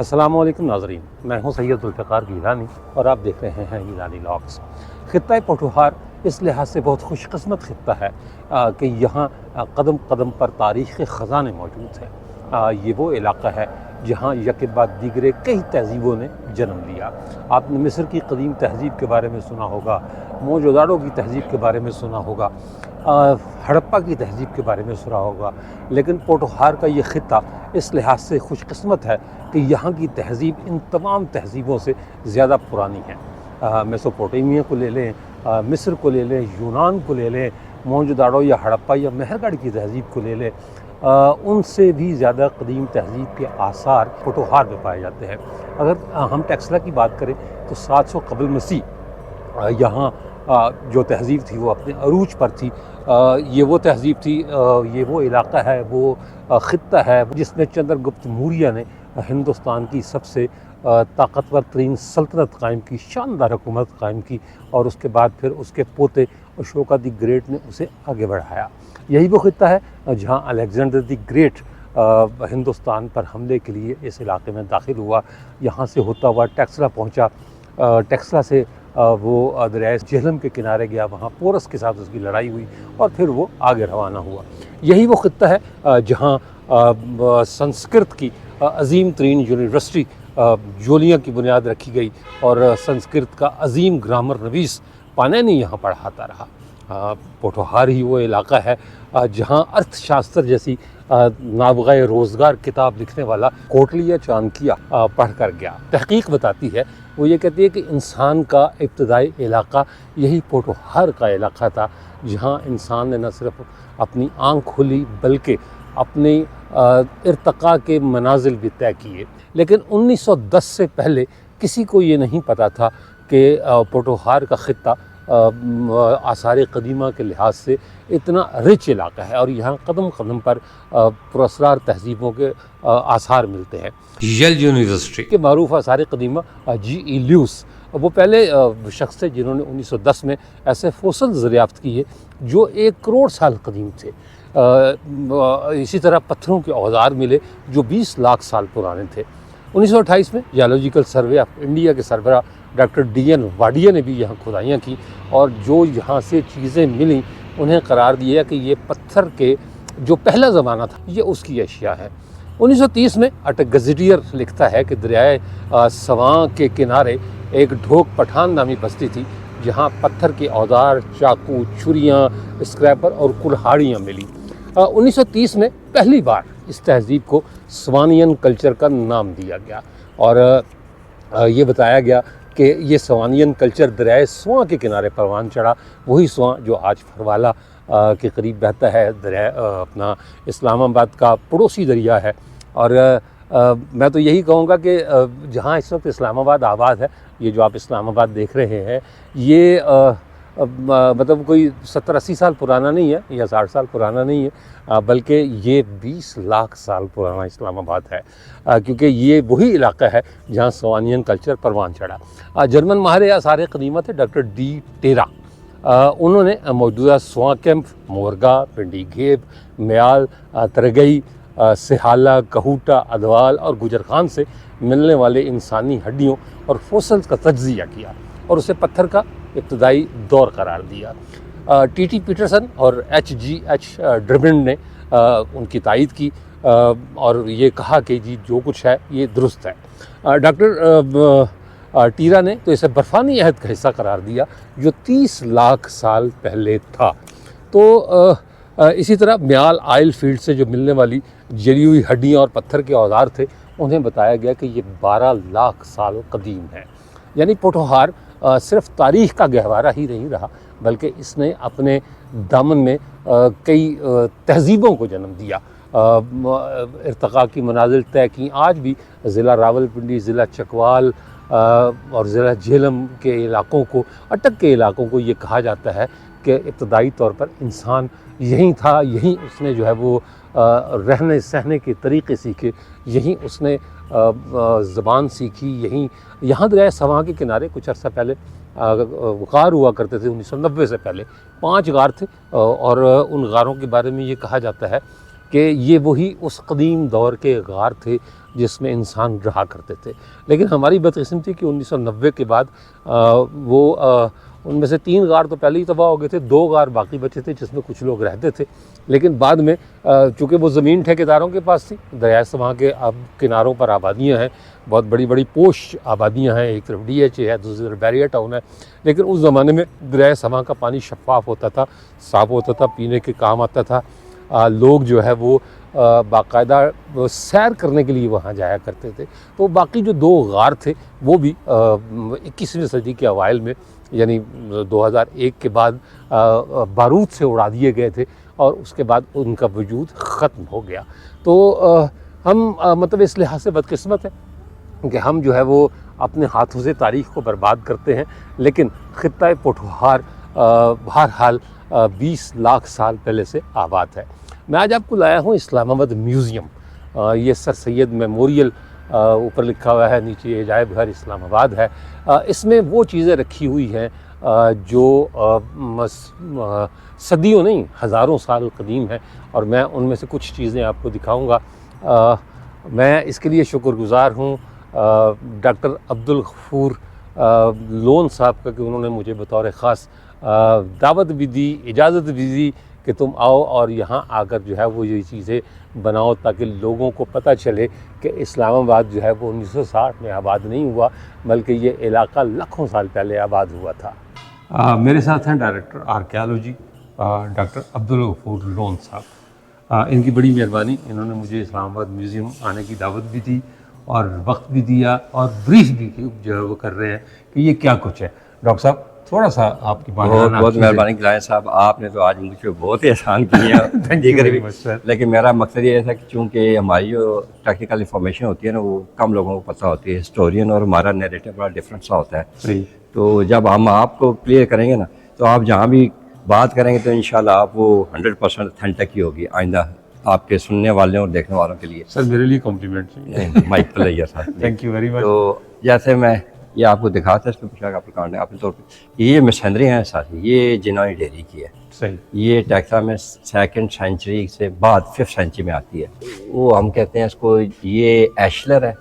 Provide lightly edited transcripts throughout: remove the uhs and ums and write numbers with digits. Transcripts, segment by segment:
अस्सलाम वालेकुम नाज़रीन, मैं हूं सैयद जुल्फ़िकार गिलानी और आप देख रहे हैं गिलानी व्लॉग्स। ख़ित्ता पोठोहार इस लिहाज से बहुत खुशकिस्मत ख़ित्ता है कि यहाँ कदम कदम पर तारीख़ के ख़ज़ाने मौजूद हैं। ये वो इलाक़ा है जहाँ यक बाद दीगरे कई तहज़ीबों ने जन्म लिया। आपने मिस्र की कदीम तहज़ीब के बारे में सुना होगा, मोहनजोदाड़ो की तहज़ीब के बारे में सुना होगा, हड़प्पा की तहज़ीब के बारे में सुना होगा, लेकिन पोठोहार का ये ख़ित्ता इस लिहाज से खुशकिस्मत है कि यहाँ की तहज़ीब इन तमाम तहज़ीबों से ज़्यादा पुरानी है। मेसोपोटामिया को ले लें, मिस्र को ले लें, यूनान को ले लें, मोहनजोदाड़ो या हड़प्पा या मेहरगढ़ की तहज़ीब को ले लें, उनसे भी ज़्यादा कदीम तहज़ीब के आसार पोठोहार में पाए जाते हैं। अगर हम टेक्सला की बात करें तो 700 क़ब्ल मसीह यहाँ जो तहज़ीब थी वो अपने अरूज पर थी। ये वो तहज़ीब थी, ये वो इलाक़ा है, वो ख़ित्ता है जिसमें चंद्रगुप्त मौर्य ने हिंदुस्तान की सबसे ताकतवर तरीन सल्तनत कायम की, शानदार हुकूमत कायम की और उसके बाद फिर उसके पोते अशोका द ग्रेट ने उसे आगे बढ़ाया। यही वो ख़ित्ता है जहाँ अलेक्जेंडर द ग्रेट हिंदुस्तान पर हमले के लिए इस इलाक़े में दाखिल हुआ। यहाँ से होता हुआ टेक्सला पहुँचा, टेक्सला से वो दरियाए झेलम के किनारे गया, वहाँ पोरस के साथ उसकी लड़ाई हुई और फिर वो आगे रवाना हुआ। यही वो ख़ित्ता है जहाँ संस्कृत की अज़ीम तरीन यूनिवर्सिटी जोलिया की बुनियाद रखी गई और संस्कृत का अज़ीम ग्रामर नवीस पाणिनि यहाँ पढ़ाता रहा। पोठोहार ही वो इलाक़ा है जहाँ अर्थशास्त्र जैसी नाबग़ाए रोज़गार किताब लिखने वाला कोटलिया चाणक्य पढ़ कर गया। तहक़ीक़ बताती है, वो ये कहती है कि इंसान का इब्तदाई इलाक़ा यही पोठोहार का इलाक़ा था, जहाँ इंसान ने न सिर्फ अपनी आँख खोली बल्कि अपनी इर्तक़ा के मनाजिल भी तय किए। लेकिन 1910 से पहले किसी को ये नहीं पता था कि पोठोहार का ख़ित्ता आसार क़दीमा के लिहाज से इतना रिच इलाक़ा है और यहाँ कदम कदम पर पुरअसरार तहज़ीबों के आसार मिलते हैं। येल यूनिवर्सिटी के मारूफ़ आसार क़दीमा G.E. ल्यूस वो पहले शख्स थे जिन्होंने 1910 में ऐसे फोसल्स दरियाफ़्त किए जो 1 करोड़ साल कदीम थे। इसी तरह पत्थरों के औज़ार मिले जो 20 लाख साल पुराने थे। 1928 में जियोलॉजिकल सर्वे ऑफ इंडिया के सरबराह डॉक्टर D.N. वाडिया ने भी यहाँ खुदाइयाँ की और जो यहाँ से चीज़ें मिली उन्हें करार दिया कि ये पत्थर के जो पहला ज़माना था ये उसकी अशिया है। 1930 में अ गज़ेटियर लिखता है कि दरियाए सवां के किनारे एक ढोक पठान नामी बस्ती थी जहाँ पत्थर के औजार, चाकू, छुरियाँ, स्क्रैपर और कुल्हाड़ियाँ मिली। 1930 में पहली बार इस तहज़ीब को स्वानियन कल्चर का नाम दिया गया और ये बताया गया कि ये स्वानियन कल्चर दरियाए स्वां के किनारे परवान चढ़ा, वही स्वां जो आज फरवाला के करीब बहता है, दरिया अपना इस्लामाबाद का पड़ोसी दरिया है। और मैं तो यही कहूँगा कि जहाँ इस वक्त इस्लामाबाद आबाद है, ये जो आप इस्लामाबाद देख रहे हैं, ये मतलब कोई 70-80 साल पुराना नहीं है या 60 साल पुराना नहीं है, बल्कि ये 20 लाख साल पुराना इस्लामाबाद है, क्योंकि ये वही इलाक़ा है जहाँ स्वानियन कल्चर परवान चढ़ा। जर्मन माहिर आसार क़दीमा थे डॉक्टर D. टेरा, उन्होंने मौजूदा स्वां कैंप, मोरगा, पिंडी घेब, म्याल, तरगई, सिहाला, कहूटा, अदवाल और गुजरखान से मिलने वाले इंसानी हड्डियों और फोसल्स का तज्ज़िया किया और उसे पत्थर का इब्तदाई दौर करार दिया। T.T. पीटरसन और H.G.H. ड्रबिन ने उनकी तायीद की और ये कहा कि जी जो कुछ है ये दुरुस्त है। डॉक्टर टीरा ने तो इसे बर्फ़ानी अहद का हिस्सा करार दिया जो 30 लाख साल पहले था। तो इसी तरह म्याल आयल फील्ड से जो मिलने वाली जली हुई हड्डियाँ और पत्थर के औजार थे उन्हें बताया गया कि ये 12 लाख साल कदीम है। यानी पोठोहार सिर्फ तारीख़ का गहवारा ही नहीं रहा बल्कि इसने अपने दामन में कई तहज़ीबों को जन्म दिया, इर्तक़ा की मनाजिल तय की। आज भी ज़िला रावलपिंडी, ज़िला चकवाल और ज़िला झेलम के इलाक़ों को, अटक के इलाक़ों को ये कहा जाता है कि इब्तदाई तौर पर इंसान यहीं था, यहीं उसने जो है वो रहने सहने के तरीक़े सीखे, यहीं उसने ज़बान सीखी, यहाँ दरिया सवां के किनारे कुछ अर्सा पहले गार हुआ करते थे। 1990 से पहले 5 गार थे और उन गारों के बारे में ये कहा जाता है कि ये वही उस कदीम दौर के गार थे जिसमें इंसान रहा करते थे। लेकिन हमारी बदकिस्मती कि 1990 के बाद उनमें से 3 गार तो पहले ही तबाह हो गए थे, 2 गार बाकी बचे थे जिसमें कुछ लोग रहते थे। लेकिन बाद में चूँकि वो ज़मीन ठेकेदारों के पास थी, दरिया सवां के अब किनारों पर आबादियाँ हैं, बहुत बड़ी बड़ी पोश आबादियाँ हैं, एक तरफ DHA है, दूसरी तरफ बैरियर टाउन है। लेकिन उस ज़माने में दरिया सवां का पानी शफ़ाफ़ होता था, साफ़ होता था, पीने के काम आता था। लोग जो है वो बाकायदा सैर करने के लिए वहाँ जाया करते थे। तो बाकी जो 2 गार थे वो भी 21वीं सदी के अवाइल में यानी 2001 के बाद बारूद से उड़ा दिए गए थे और उसके बाद उनका वजूद ख़त्म हो गया। तो हम मतलब इस लिहाज से बदकिस्मत हैं कि हम जो है वो अपने हाथों से तारीख़ को बर्बाद करते हैं। लेकिन ख़ित्ता पोठोहार बहरहाल 20 लाख साल पहले से आबाद है। मैं आज आपको लाया हूँ इस्लामाबाद म्यूज़ियम। ये सर सैयद मेमोरियल ऊपर लिखा हुआ है, नीचे अजायब घर इस्लामाबाद है। इसमें वो चीज़ें रखी हुई हैं जो सदियों नहीं हज़ारों साल कदीम है और मैं उनमें से कुछ चीज़ें आपको दिखाऊंगा। मैं इसके लिए शुक्रगुज़ार हूँ डॉक्टर अब्दुल गफूर लोन साहब का कि उन्होंने मुझे बतौर ख़ास दावत भी दी, इजाज़त भी दी कि तुम आओ और यहाँ आकर जो है वो ये चीज़ें बनाओ ताकि लोगों को पता चले कि इस्लामाबाद जो है वो 1960 में आबाद नहीं हुआ बल्कि ये इलाका लाखों साल पहले आबाद हुआ था। मेरे साथ हैं director archaeology doctor Abdul Ghafoor Lone साहब। इनकी बड़ी मेहरबानी, इन्होंने मुझे इस्लामाबाद म्यूज़ियम आने की दावत भी दी और वक्त भी दिया और ब्रीफ भी जो है वो कर रहे हैं कि ये क्या कुछ है। डॉक्टर साहब थोड़ा सा आपकी बहुत मेहरबानी गिलाय साहब, आपने तो आज मुझे बहुत ही आसान किया। लेकिन मेरा मकसद ये था कि चूँकि हमारी जो टेक्निकल इंफॉर्मेशन होती है ना वो कम लोगों को पता होती है, हिस्टोरियन और हमारा नैरेटिव बड़ा डिफरेंट सा होता है। तो जब हम आपको क्लियर करेंगे ना तो आप जहाँ भी बात करेंगे तो इंशाल्लाह आप वो 100% ऑथेंटिक ही होगी आइंदा आपके सुनने वाले और देखने वालों के लिए। सर मेरे लिए कॉम्प्लीमेंट माइक प्लेयर साहब, थैंक यू वेरी मच। तो जैसे मैं ये आपको दिखाता है इसमें पोशाक आप कांड अपने तौर पे ये मशीनरी है साथी, ये जिनोई डेयरी की है। सही। ये टेक्सा में 2nd सेंचुरी से बाद 5th सेंचुरी में आती है। वो हम कहते हैं इसको, ये एशलर है,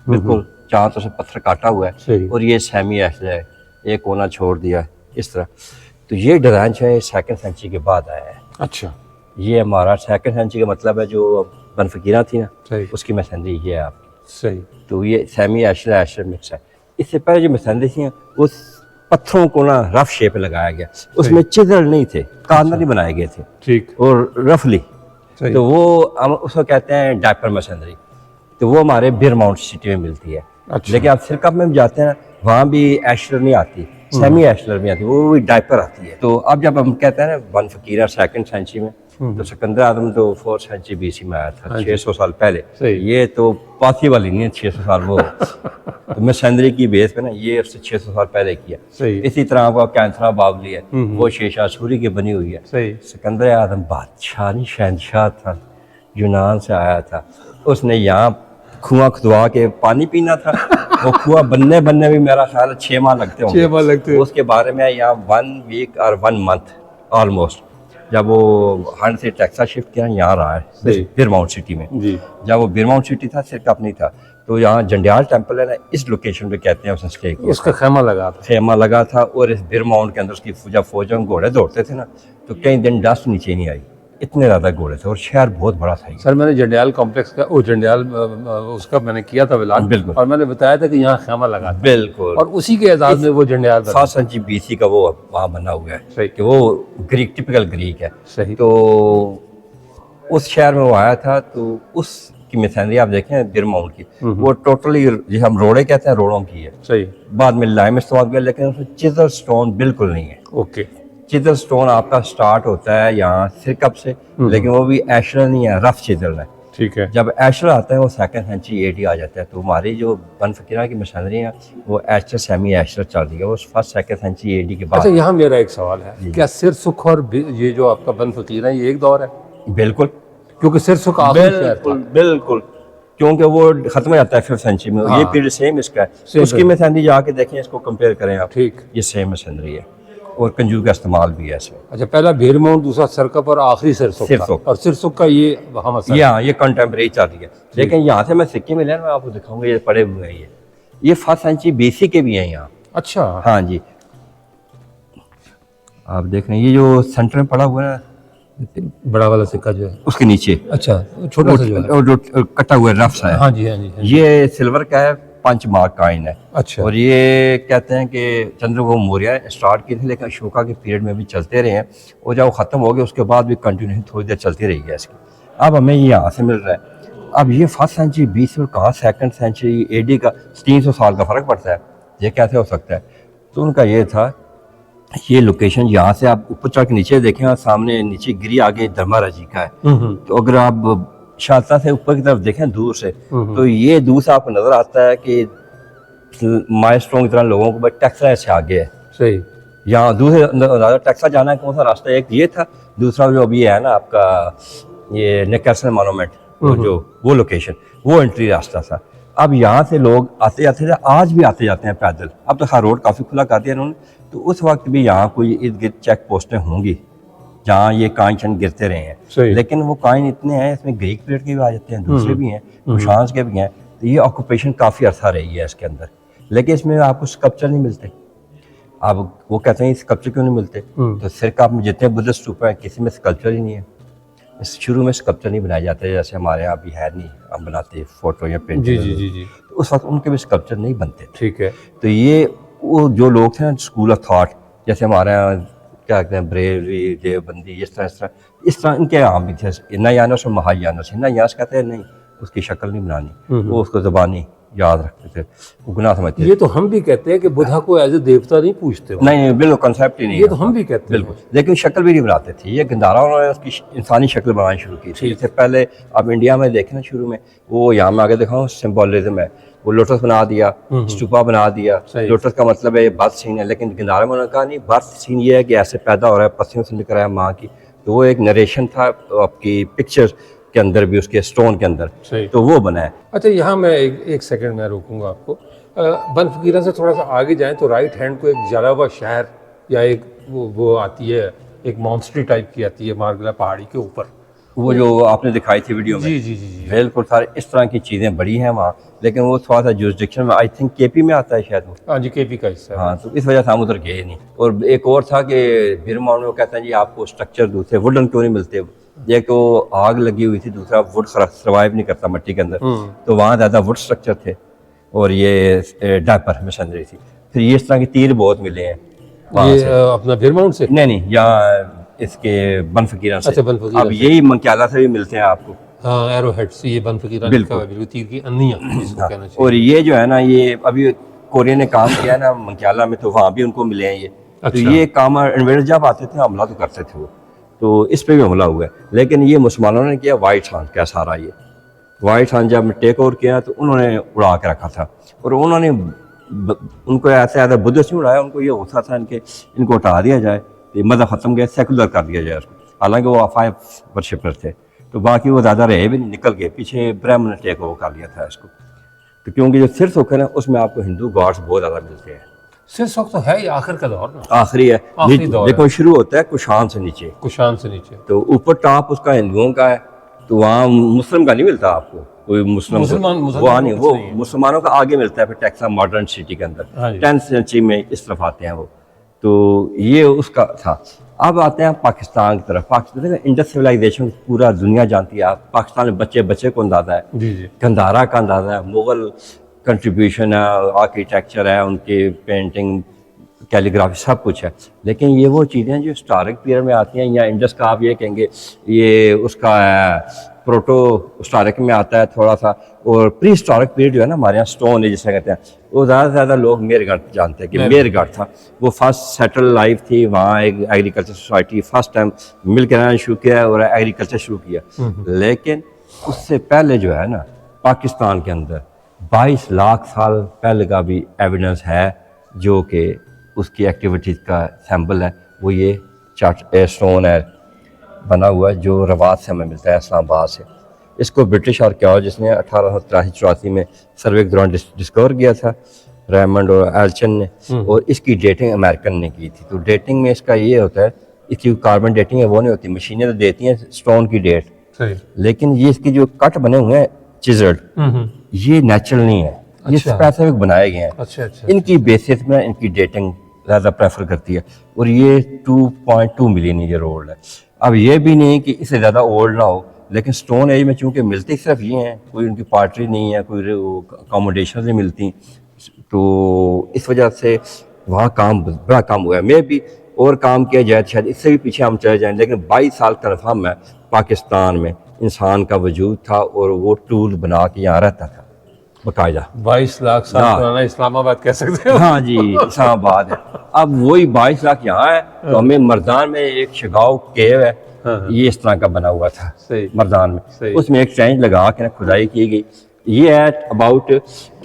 बिल्कुल चारों से पत्थर काटा हुआ है और ये सेमी एशलर है, एक कोना छोड़ दिया इस तरह। तो ये डिज़ाइन है 2nd सेंचुरी के बाद आया है। अच्छा, ये हमारा 2nd सेंचुरी का मतलब है जो बनफकीरा थी ना उसकी मशीनरी ये है आपकी। सही। तो ये सेमी एशलर मिक्स है। इससे पहले जो मशीनरी थी उस पत्थरों को ना रफ शेप लगाया गया, उसमें चिजल नहीं थे, कॉर्नर नहीं बनाए गए थे, ठीक, और रफली। तो वो हम उसको कहते हैं डायपर मशीनरी। तो वो हमारे बिर माउंट सिटी में मिलती है। अच्छा। लेकिन आप सिरकप में जाते हैं वहाँ भी एशलर नहीं आती, सेमी एशलर में आती, वो भी डायपर आती है। तो अब जब हम कहते हैं ना बनफकीरा 2nd सेंचुरी में, तो सिकंदर आजम तो 4th सेंचुरी BC में आया था, 600 साल पहले। ये तो पॉसिबल ही नहीं है 600 साल वो तो मशीनरी की बेस पे ना ये उससे 600 साल पहले किया। इसी तरह आपका कैंथरा बावली है, वो शेषा सूरी की बनी हुई है। सिकंदर आजम बादशाह नहीं शहनशाह था, यूनान से आया था, उसने यहाँ कुआं खुदवा के पानी पीना था। वो कुआं बनने भी मेरा ख्याल 6 माह लगते होंगे। 6 माह लगते। उसके बारे में यहाँ 1 वीक और 1 मंथ ऑलमोस्ट, जब वो हंड से टेक्सास शिफ्ट किया यहाँ रहा है बिर माउंट सिटी में जी। जब वो बिर माउंट सिटी था सिरकप नहीं था, तो यहाँ जंडियाल टेम्पल है ना, इस लोकेशन पे कहते हैं उसने स्टे किया, उसका खेमा लगा था। और इस बिर माउंट के अंदर उसकी जब फौजों घोड़े दौड़ते थे ना तो कई दिन डस्ट नीचे नहीं आई, इतने ज़्यादा घोड़े थे और शहर बहुत बड़ा था। सर मैंने जंडियाल कॉम्प्लेक्स का जंडियाल उसका मैंने किया था विलान, बिल्कुल, और मैंने बताया था कि यहाँ खेमा लगा, बिल्कुल, और उसी के एजाज में वो जंडियाल 7 सेंचुरी BC का वो वहाँ बना हुआ है। सही। कि वो ग्रीक, टिपिकल ग्रीक है। सही। तो उस शहर में वो आया था, तो उसकी मशीनरी आप देखें बिर माउंट की, वो टोटली जिसे हम रोड़े कहते हैं रोड़ों की है। सही। बाद में लाइम इस्तेमाल किया, लेकिन उसमें चिजल स्टोन बिल्कुल नहीं है। ओके। चिजल स्टोन आपका स्टार्ट होता है यहाँ सिरकप से, लेकिन वो भी एशलर नहीं है, रफ चिजल है। ठीक है। जब एशलर आता है वो 2nd सेंचुरी AD आ जाता है। तो हमारी जो बनफकीरा की मशीनरी है वो एशलर सेमी एशलर चल रही है, वो 1st 2nd सेंचुरी AD के बाद। अच्छा, यहाँ मेरा एक सवाल है, क्या सिरसुख और ये जो आपका बनफकीरा है ये एक दौर है? बिल्कुल, क्योंकि सिरसुख आखिरी शहर था। बिल्कुल, क्योंकि वो खत्म हो जाता है 5th सेंचुरी में। ये पीरियड सेम इसका है, उसकी मशीनरी जाके देखें, इसको कंपेयर करें आप। ठीक, ये सेम मशीनरी है। और कंजू का इस्तेमाल भी है इसमें। अच्छा, पहला भेर माउंट, दूसरा सिरकप और आखिरी सिरसुख का। सिरसुख। और सिरसुख का ये वहाँ मसला है। ये कंटेम्प्रेरी चल रही है। लेकिन यहाँ से मैं सिक्के में लेना, मैं आपको दिखाऊंगा, ये पड़े हुए हैं, ये 1st सेंचुरी BC के भी हैं यहाँ। अच्छा, हाँ जी, आप देख रहे हैं ये जो सेंटर में पड़ा हुआ है बड़ा वाला सिक्का जो है उसके नीचे, अच्छा छोटा सा जो है, और जो कटा हुआ रफ सा है, हाँ जी हाँ जी हाँ जी। ये सिल्वर का है, 5 मार्क कॉइन है। अच्छा, और ये कहते हैं कि चंद्रगुप्त मौर्य स्टार्ट किए थे, लेकिन अशोका के पीरियड में भी चलते रहे हैं, और जब वो ख़त्म हो गया उसके बाद भी कंटिन्यू थोड़ी देर चलती रही है इसकी। अब हमें ये यहाँ से मिल रहा है। अब ये 1st सेंचुरी BC और कहाँ 2nd सेंचुरी AD का 300 साल का फ़र्क पड़ता है, ये कैसे हो सकता है? तो उनका ये था, ये लोकेशन यहाँ से आप ऊपर चढ़ के नीचे देखें और सामने नीचे गिरी आगे धर्माराज जी का है। तो अगर आप शालता से ऊपर की तरफ देखें दूर से, तो ये दूर से आपको नजर आता है कि माइलस्टोन की तरह लोगों को, बट टेक्सा से आगे है। सही, यहाँ दूसरे टेक्सा जाना है, कौन सा रास्ता है? एक ये था, दूसरा जो अभी है ना आपका ये निकर्सन मॉन्यूमेंट, जो वो लोकेशन, वो एंट्री रास्ता था। अब यहाँ से लोग आते जाते थे, आज भी आते जाते हैं पैदल। अब तो हर रोड काफ़ी खुला कर दिया उन्होंने, तो उस वक्त भी यहाँ कोई इर्द गिर्द चेक पोस्टें होंगी जहाँ ये काइन शन गिरते रहे हैं। लेकिन वो काइन इतने हैं, इसमें ग्रीक पीरियड के भी आ जाते हैं, दूसरे भी हैं, कुशांस के भी हैं। तो ये ऑक्यूपेशन काफ़ी अर्सा रही है इसके अंदर। लेकिन इसमें आपको स्कल्पचर नहीं मिलते। अब वो कहते हैं स्कल्पचर क्यों नहीं मिलते? तो सिर्फ आप जितने बुद्धिस्ट स्तूप हैं किसी में स्कल्पचर ही नहीं है। शुरू में स्कल्पचर नहीं बनाए जाते, जैसे हमारे यहाँ भी है नहीं, हम बनाते फोटो या पेंटिंग। जी। तो उस वक्त उनके भी स्कल्पचर नहीं बनते थे। ठीक है। तो ये वो जो लोग थे ना स्कूल ऑफ थॉट, जैसे हमारे यहाँ क्या कहते हैं ब्रेवरी, देवबंदी, इस तरह इनके यहाँ भी थे। हिनायानस और महायानस। हिनायानस कहते हैं नहीं, उसकी शक्ल नहीं बनानी, वो उसको ज़बानी याद रखते थे, वो गुनाह समझते थे। ये तो हम भी कहते हैं कि बुद्धा को एज ए देवता नहीं पूछते हो। नहीं, बिल्कुल कंसेप्ट ही नहीं, ये तो हम भी कहते हैं बिल्कुल। लेकिन शक्ल भी नहीं बनाते थे। ये गंधारा उन्होंने उसकी इंसानी शक्ल बनानी शुरू की थी। इससे पहले आप इंडिया में देखें ना, शुरू में वो यहाँ में आगे दिखाऊँ सिम्बोलिज्म है, वो लोटस बना दिया, स्टूपा बना दिया। लोटस का मतलब है बर्थ सीन है, लेकिन गंधारा में उन्होंने कहा नहीं, बर्थ सीन ये है कि ऐसे पैदा हो रहा है, पत्तियों से निकल रहा है माँ की। तो वो एक नरेशन था आपकी पिक्चर के अंदर भी, उसके स्टोन के अंदर, तो वो बना है। अच्छा, यहाँ मैं एक सेकंड में रोकूंगा आपको। बन फकीरा से थोड़ा सा आगे जाएं तो राइट हैंड को एक जला हुआ शहर या एक वो आती है, एक मॉन्स्ट्री टाइप की आती है मार्गला पहाड़ी के ऊपर, वो जो आपने दिखाई थी वीडियो में। जी। बिल्कुल सारे इस तरह की चीज़ें बड़ी हैं वहाँ, लेकिन वो थोड़ा सा जुरिस्डिक्शन में, आई थिंक KP में आता है शायद वो। हाँ जी, KP का हिस्सा है। हाँ, तो इस वजह से हम उधर गए नहीं। और एक और था कि बिरमाउंट में कहते हैं जी आपको स्ट्रक्चर दूसरे वुडन क्यों नहीं मिलते। एक तो आग लगी हुई थी, दूसरा वुड सर्वाइव नहीं करता मट्टी के अंदर, तो वहाँ ज़्यादा वुड स्ट्रक्चर थे, और ये डायपर मशीनरी थी। फिर ये इस तरह के तीर बहुत मिले हैं ये अपना बिरमाउंट से। नहीं, यहाँ इसके बन फकीरा से। अच्छा, बन फकीरा। अब यही मंक्याला से भी मिलते हैं आपको। हाँ, एरो हेड से ये बन फकीरा लिखा हुआ है, बिल्कुल तीर की अन्नियाँ जिसको कहना चाहिए। और ये जो है ना, ये अभी कोरिया ने काम किया ना मंक्याला में, तो वहाँ भी उनको मिले हैं ये। तो ये काम इन्वेडर जब आते थे हमला तो करते थे वो, तो इस पे भी हमला हुआ है। लेकिन ये मुसलमानों ने किया वाइट खान का सारा। ये वाइट खान जब टेक ओवर किया तो उन्होंने उड़ा के रखा था, और उन्होंने उनको ऐसे बुद्धिस्ट नहीं उड़ाया, उनको ये गुस्सा था इनको हटा दिया जाए, मज़हब ख़त्म गया, सेकुलर कर दिया जाए उसको। हालांकि वो अफाय वर्शिपर थे, तो बाकी वो ज़्यादा रहे भी नहीं, निकल गए पीछे। ब्राह्मण ने टेक ओवर कर लिया था इसको। तो क्योंकि जो सिरसुख है ना, उसमें आपको हिंदू गॉड्स बहुत ज़्यादा मिलते हैं। सिरसुख तो है ही आखिर का दौर ना, आखिरी है। देखो शुरू होता है कुशान से नीचे, तो ऊपर टॉप उसका हिंदुओं का है, तो वहाँ मुस्लिम का नहीं मिलता आपको कोई। मुसलमान वहाँ नहीं, वो मुसलमानों का आगे मिलता है फिर टेक्सा मॉडर्न सिटी के अंदर। 10th सेंचुरी में इस तरफ आते हैं वो। तो ये उसका था। अब आते हैं पाकिस्तान की तरफ। पाकिस्तान इंडस सिविलाइजेशन पूरा दुनिया जानती है। आप पाकिस्तान में बच्चे को अंदाजा है, गंधारा का अंदाजा है, मुगल कंट्रीब्यूशन है, आर्किटेक्चर है, उनकी पेंटिंग, कैलीग्राफी, सब कुछ है। लेकिन ये वो चीज़ें जो हिस्टोरिक पीरियड में आती हैं, या इंडस का आप ये कहेंगे, ये उसका प्रोटो हिस्टोरिक में आता है थोड़ा सा। और प्री हिस्टोरिक पीरियड जो है ना हमारे यहाँ स्टोन है जिसे कहते हैं, वो ज़्यादा से ज़्यादा लोग मेरगढ़ जानते हैं कि मेरगढ़ था वो फर्स्ट सेटल लाइफ थी। वहाँ एक एग्रीकल्चर सोसाइटी फर्स्ट टाइम मिल के रहना शुरू किया और एग्रीकल्चर शुरू किया। लेकिन उससे पहले जो है ना पाकिस्तान के अंदर 22 लाख साल पहले का भी एविडेंस है, जो कि उसकी एक्टिविटीज़ का सैम्पल है। वो ये स्टोन है बना हुआ है, जो रवात से हमें मिलता है इस्लामाबाद से। इसको ब्रिटिश आर्कियोलॉजिस्ट ने 1883-84 में सर्वे के दौरान डिस्कवर किया था। रेमंड और एल्चन ने, और इसकी डेटिंग अमेरिकन ने की थी। तो डेटिंग में इसका ये होता है, इसकी कार्बन डेटिंग है वो नहीं होती, मशीनें तो देती हैं स्टोन की डेट, सही। लेकिन ये इसके जो कट बने हुए हैं चिजल्ड, ये नेचुरल नहीं है, ये स्पेसिफिक बनाए गए हैं। अच्छा अच्छा। इनकी बेसिस में इनकी डेटिंग ज़्यादा प्रेफर करती है, और ये 2.2 मिलियन ईयर ओल्ड है। अब ये भी नहीं कि इससे ज़्यादा ओल्ड ना हो, लेकिन स्टोन एज में चूंकि मिलती सिर्फ ये हैं, कोई उनकी पार्टरी नहीं है, कोई अकोमोडेशन नहीं मिलती, तो इस वजह से वहाँ काम बड़ा काम हुआ है। मे भी और काम किया जाए, शायद इससे भी पीछे हम चले जाएं, लेकिन 22 साल कन्फर्म है पाकिस्तान में इंसान का वजूद था और वो टूल बना के यहाँ रहता था बाकायदा। 22 लाख साल पुराना इस्लामाबाद कह सकते हो। हाँ जी, इस्लामाबाद है। अब वही 22 लाख यहाँ है, तो हमें मर्दान में एक शिगाव केव है, ये इस तरह का बना हुआ था मर्दान में, उसमें एक ट्रेंच लगा के ना खुदाई की गई। ये है अबाउट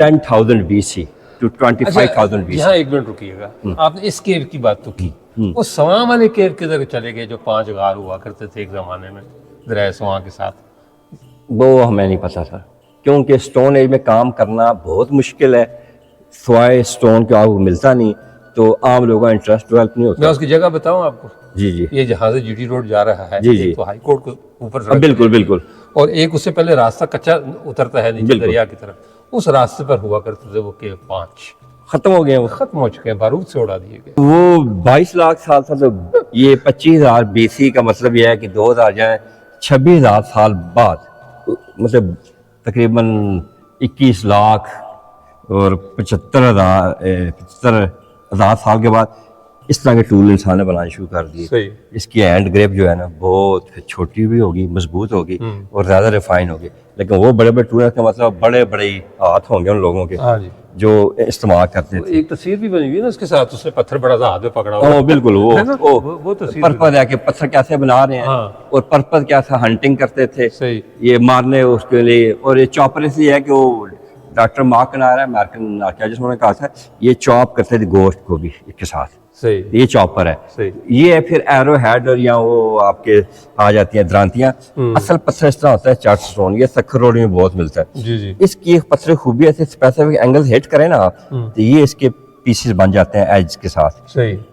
10,000 BC टू 25,000 BC। यहाँ एक मिनट रुकिएगा, आपने इस केव की बात तो की, वो सवां वाले केव किधर चले गए जो 5 गार हुआ करते थे एक जमाने में दरिया सवां के साथ? वो हमें नहीं पता था, क्योंकि स्टोन एज में काम करना बहुत मुश्किल है, सवाए स्टोन का आपको मिलता नहीं, तो आम लोगों का इंटरेस्ट डेवलप नहीं होता। मैं उसकी जगह बताऊं आपको? जी जी। ये जहाँ से GT रोड जा रहा है, जी जी, तो हाई कोर्ट को ऊपर बिल्कुल बिल्कुल, और एक उससे पहले रास्ता कच्चा उतरता है नीचे दरिया की तरफ, उस रास्ते पर हुआ करते थे वो केव 5। खत्म हो गए, वो खत्म हो चुके हैं, बारूद से उड़ा दिए गए। वो 22 लाख साल था, तो ये 25,000 BC का मतलब यह है कि 2000 जाए 26,000 साल बाद, मतलब तकरीबन 21 लाख और 75,000 साल के बाद इस तरह के टूल इंसान ने बनाने शुरू कर दिए। इसकी हैंड ग्रेप जो है ना बहुत छोटी भी होगी, मजबूत होगी और ज़्यादा रिफाइन होगी, लेकिन वो बड़े बड़े टूल का मतलब बड़े बड़े हाथ होंगे उन लोगों के जो इस्तेमाल करते थे। एक तस्वीर भी बनी हुई है ना उसके साथ, उसने पत्थर बड़ा सा हाथ में पकड़ा हुआ। बिल्कुल, वो पर्पज है कि पत्थर कैसे बना रहे हैं, और पर्पज क्या था, हंटिंग करते थे ये मारने उसके लिए। और ये चॉपर इसलिए है कि वो डॉक्टर मार्क कनार है, अमेरिकन आर्कियोलॉजिस्ट, उन्होंने कहा था ये चॉप करते थे गोश्त को भी इसके साथ। ये चॉपर है। ये है फिर एरो हेड, और यहाँ वो आपके आ जाती हैं द्रांतियां। असल पत्थर इस तरह होता है चार्ट स्टोन, ये सक्खर रोड में बहुत मिलता है। जी जी। इसकी एक पत्थर खूबी ऐसे स्पेसिफिक एंगल हिट करें ना आप, तो ये इसके पीसेस बन जाते हैं एज के साथ।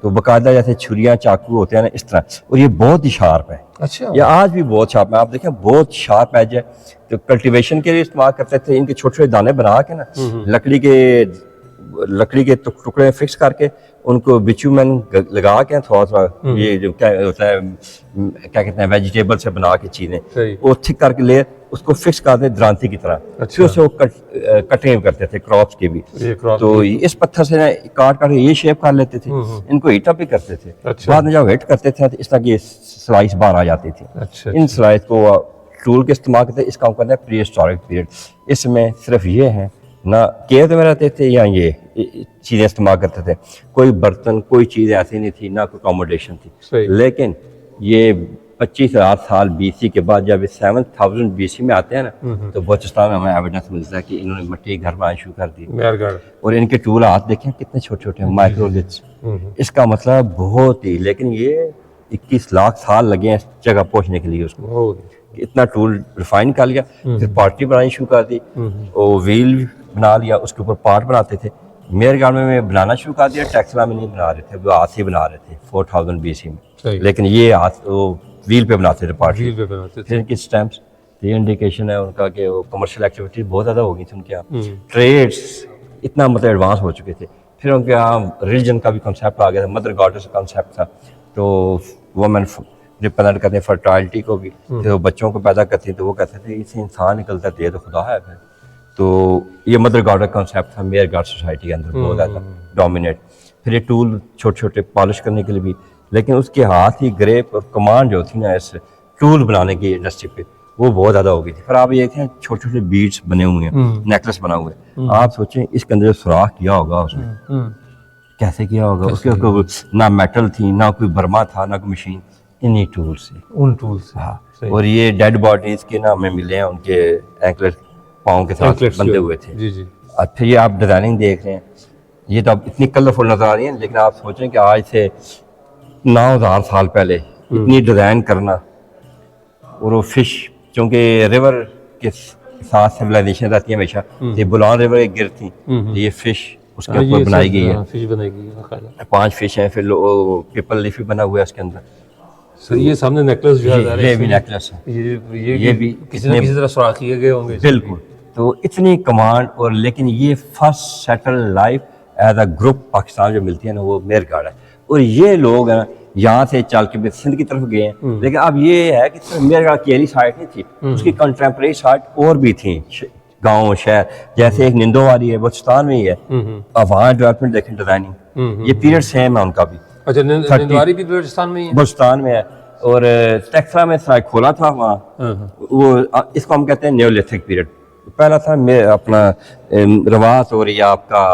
तो बाकायदा जैसे छुरियां चाकू होते हैं ना इस तरह, और ये बहुत ही शार्प है। अच्छा। ये आज भी बहुत शार्प है, आप देखें बहुत शार्प एज है। तो कल्टीवेशन के लिए इस्तेमाल करते थे, इनके छोटे छोटे दाने बना के ना लकड़ी के टुकड़े फिक्स करके उनको बिचूमेन लगा के थोड़ा थोड़ा, ये जो क्या होता है क्या कहते हैं वेजिटेबल से बना के चीजें वो थिक करके ले उसको फिक्स करते द्रांति की तरह। फिर उसे वो कटिंग करते थे क्रॉप्स की भी। तो इस पत्थर से काट काट ये शेप कर लेते थे, इनको हीट अप भी करते थे। बाद में जब हिट करते थे तो इस तरह की स्लाइस बाहर आ जाती थी। इन स्लाइस को टूल के इस्तेमाल करते, इसका हम कहते हैं प्री हिस्टोरिक पीरियड। इसमें सिर्फ ये है ना, केव में रहते थे या ये चीज़ें इस्तेमाल करते थे, कोई बर्तन कोई चीज़ ऐसी नहीं थी, ना कोई अकोमोडेशन थी। लेकिन ये 25,000 साल BC के बाद जब 7,000 BC में आते हैं ना, तो बलूचिस्तान में हमें एविडेंस मिलता है कि इन्होंने मिट्टी घर बनाना शुरू कर दी। और इनके टूल हाथ देखें कितने छोटे छोटे हैं, माइक्रोलिथ्स। इसका मतलब बहुत ही, लेकिन ये 21 लाख साल लगे हैं इस जगह पहुँचने के लिए उसको। इतना टूल रिफाइन कर लिया, फिर पार्टी बनानी शुरू कर दी, और व्हील बना लिया, उसके ऊपर पार्ट बनाते थे। मेरे गांव में बनाना शुरू कर दिया, टेक्सला में नहीं बना रहे थे, वो हाथ ही बना रहे थे 4000 BC में। लेकिन ये हाथ वो व्हील पे बनाते थे, पार्ट व्हील पे बनाते थे। फिर इनकी स्टैम्प्स, ये इंडिकेशन है उनका कि वो कमर्शियल एक्टिविटीज बहुत ज़्यादा हो गई थी उनके यहाँ, ट्रेड्स इतना मतलब एडवांस हो चुके थे। फिर उनके यहाँ रिलीजन का भी कंसेप्ट आ गया था, मदर गॉडेस कंसेप्ट था। तो वुमेन रिप्रेजेंट करते हैं फर्टाइलिटी को भी, तो बच्चों को पैदा करती हैं, तो वो कहते थे इससे इंसान निकलता है, तो खुदा है। फिर तो ये मदर गॉड का कॉन्सेप्ट था मेयर गॉड सोसाइटी के अंदर बहुत ज़्यादा डोमिनेट। फिर ये टूल छोटे छोटे पॉलिश करने के लिए भी, लेकिन उसके हाथ ही ग्रेप और कमांड जो थी ना इस टूल बनाने की इंडस्ट्री पे, वो बहुत ज़्यादा हो गई थी। फिर आप ये देखें छोटे छोटे बीड्स बने हुए हैं, नेकलेस बना हुआ है। आप सोचें इसके अंदर सुराख किया होगा उसने, कैसे किया होगा? उसके ना मेटल थी, ना कोई बर्मा था, ना कोई मशीन, इन्हीं टूल से, उन टूल से। हाँ। और ये डेड बॉडीज के ना हमें मिले हैं, उनके एंकलेट पाँव के साथ बंधे हुए थे। जी जी। और फिर ये आप डिजाइनिंग देख रहे हैं, ये तो अब इतनी कलरफुल नजर आ रही है, लेकिन आप सोचें कि आज से 9,000 साल पहले इतनी डिजाइन करना, और वो फिश चूंकि रिवर के साथ सिविलाइजेशन रहती है हमेशा, ये बुलान रिवर एक गिर थी, ये फिश उसके ऊपर बनाई गई है। फिश बनाई गई है बाकायदा। 5 फिश हैं, फिर पीपल लीफ भी बना हुआ है उसके अंदर। सर ये सामने नेकलेस जो है ये भी नेकलेस है, ये भी किसी न किसी तरह सुराख किए गए होंगे। बिल्कुल। तो इतनी कमांड, और लेकिन ये first settle life as a group Pakistan जो मिलती है ना, वो मेरगाड़ है। और ये लोग हैं यहाँ से चल के सिंध की तरफ गए हैं, लेकिन अब ये है कि सिर्फ मेरगाड़ की अकेली साइड नहीं थी, उसकी कंटेम्प्रेरी साइड और भी थी, गांव शहर, जैसे एक निंदोवारी है बलूचिस्तान में ही है। अब वहाँ डेवलपमेंट देखें, डिजाइनिंग, ये पीरियड सेम है उनका भी। अच्छा, निंदवारी भी बलूचिस्तान में ही है? बलूचिस्तान में है। और टेक्सला में खोला था वहाँ, वो इसको हम कहते हैं न्योलिथिक पीरियड। पहला था अपना रवात, और ये आपका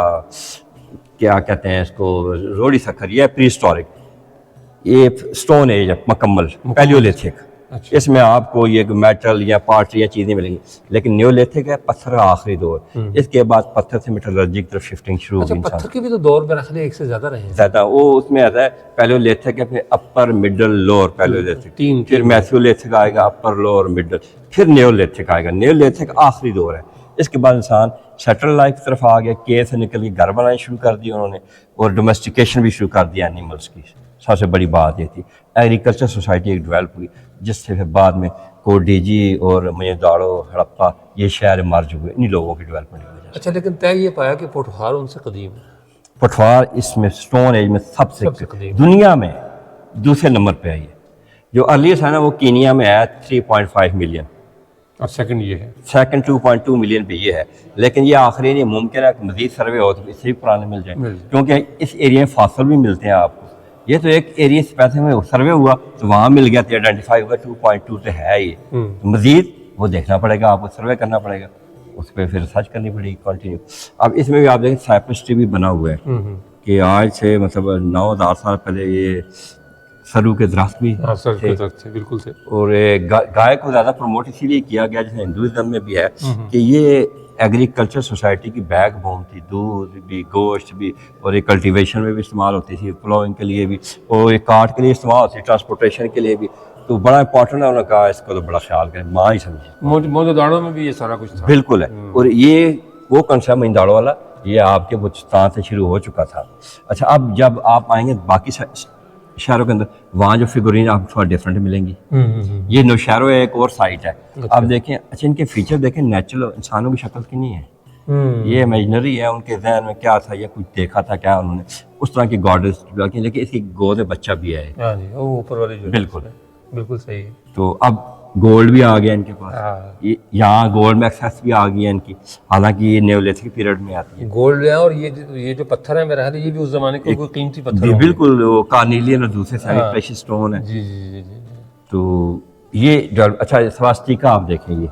क्या कहते हैं इसको, रोडी सखर, ये प्री हिस्टोरिक, ये स्टोन एज है मुकम्मल, पैलियोलिथिक। अच्छा। इसमें आपको ये मेटल या पार्टी या चीज़ें मिलेंगी, लेकिन न्योलिथिक है, पत्थर का आखिरी दौर। इसके बाद पत्थर से मेटलर्जी की तरफ शिफ्टिंग शुरू हुई। पत्थर के भी तो दौर मेरे ख्याल एक से ज़्यादा रहे हैं। ज़्यादा वो उसमें आता है, पैलियोलिथिक है, फिर अपर मिडल लोअर पैलियोलिथिक, फिर मेसोलिथिक आएगा, अपर लोअर मिडल, फिर न्योलिथिक आएगा। न्योलिथिक आखिरी दौर है। इसके बाद इंसान सेटल लाइफ की तरफ आ गया, केव से निकल के घर बनाने शुरू कर दिए उन्होंने, और डोमेस्टिकेशन भी शुरू कर दिया एनिमल्स की। सबसे बड़ी बात ये थी, एग्रीकल्चर सोसाइटी एक डेवलप हुई, जिससे फिर बाद में कोडीजी और मोहनजोदड़ो, हड़प्पा, ये शहर मर्ज हुए इन्हीं लोगों की डेवलपमेंट की वजह से। अच्छा, लेकिन तय ये पाया कि पोठवार उनसे कदीम है। पोठवार इसमें स्टोन एज में सबसे कदीम, दुनिया में दूसरे नंबर पे है। ये जो अर्लीस्ट है ना, वो कीनिया में है 3.5 मिलियन, और सेकंड ये है, सेकंड 2.2 मिलियन पे ये है। लेकिन ये आखिरी नहीं, मुमकिन है कि मजीद सर्वे हो तो इससे भी पुराने मिल जाए, क्योंकि इस एरिया में फासल भी मिलते हैं आपको। ये तो एक एरिया पैसे में सर्वे हुआ तो वहाँ मिल गया, तो आइडेंटिफाई हुआ 2.2 तो है ये। तो मजीद वो देखना पड़ेगा, आपको सर्वे करना पड़ेगा, उस पर फिर सर्च करनी पड़ेगी कंटिन्यू। अब इसमें भी आप देखें साइप्रस ट्री भी बना हुआ है कि आज से मतलब 9000 साल पहले ये सरू के दरख्त भी थे, बिल्कुल से। और गाय को ज़्यादा प्रमोट इसीलिए किया गया, जैसे हिंदुइज्म में भी है कि ये एग्रीकल्चर सोसाइटी की बैकबोन थी, दूध भी, गोश्त भी, और ये कल्टीवेशन में भी इस्तेमाल होती थी, प्लोइंग के लिए भी, और ये काट के लिए इस्तेमाल होती थी, ट्रांसपोर्टेशन के लिए भी। तो बड़ा इंपॉर्टेंट है, उन्होंने कहा इसको तो बड़ा ख्याल करें, माँ ही समझे। मोहनजोदड़ो में भी ये सारा कुछ था, बिल्कुल है। और ये वो कंसेप्ट मोहनजोदड़ो वाला, ये आपके बलूचिस्तान से शुरू हो चुका था। अच्छा, अब जब आप आएंगे बाकी शहरों के अंदर, वहाँ जो फिगुरीन आपको थोड़ा डिफरेंट मिलेंगी। ये नौशहरों एक और साइट है। अच्छा। आप देखें, अच्छा इनके फीचर देखें, नेचुरल इंसानों की शक्ल की नहीं है, ये इमेजिनरी है। उनके जहन में क्या था, या कुछ देखा था क्या उन्होंने, उस तरह की गॉडेस, लेकिन इसकी गोद में बच्चा भी है। वो ऊपर वाली जो, बिल्कुल सही है। तो अब गोल्ड भी आ गया इनके पास, यहाँ गोल्ड में एक्सेस भी आ गई है इनकी, हालांकि ये न्योलिथिक पीरियड में आती है। गोल्ड है, और ये जो पत्थर है मेरा ख्याल ये भी उस जमाने के कोई कीमती पत्थर है। बिल्कुल, वो कार्नेलियन और दूसरे सारे प्रेशियस स्टोन है। जी जी जी जी। तो ये अच्छा स्वास्तिका आप देखेंगे,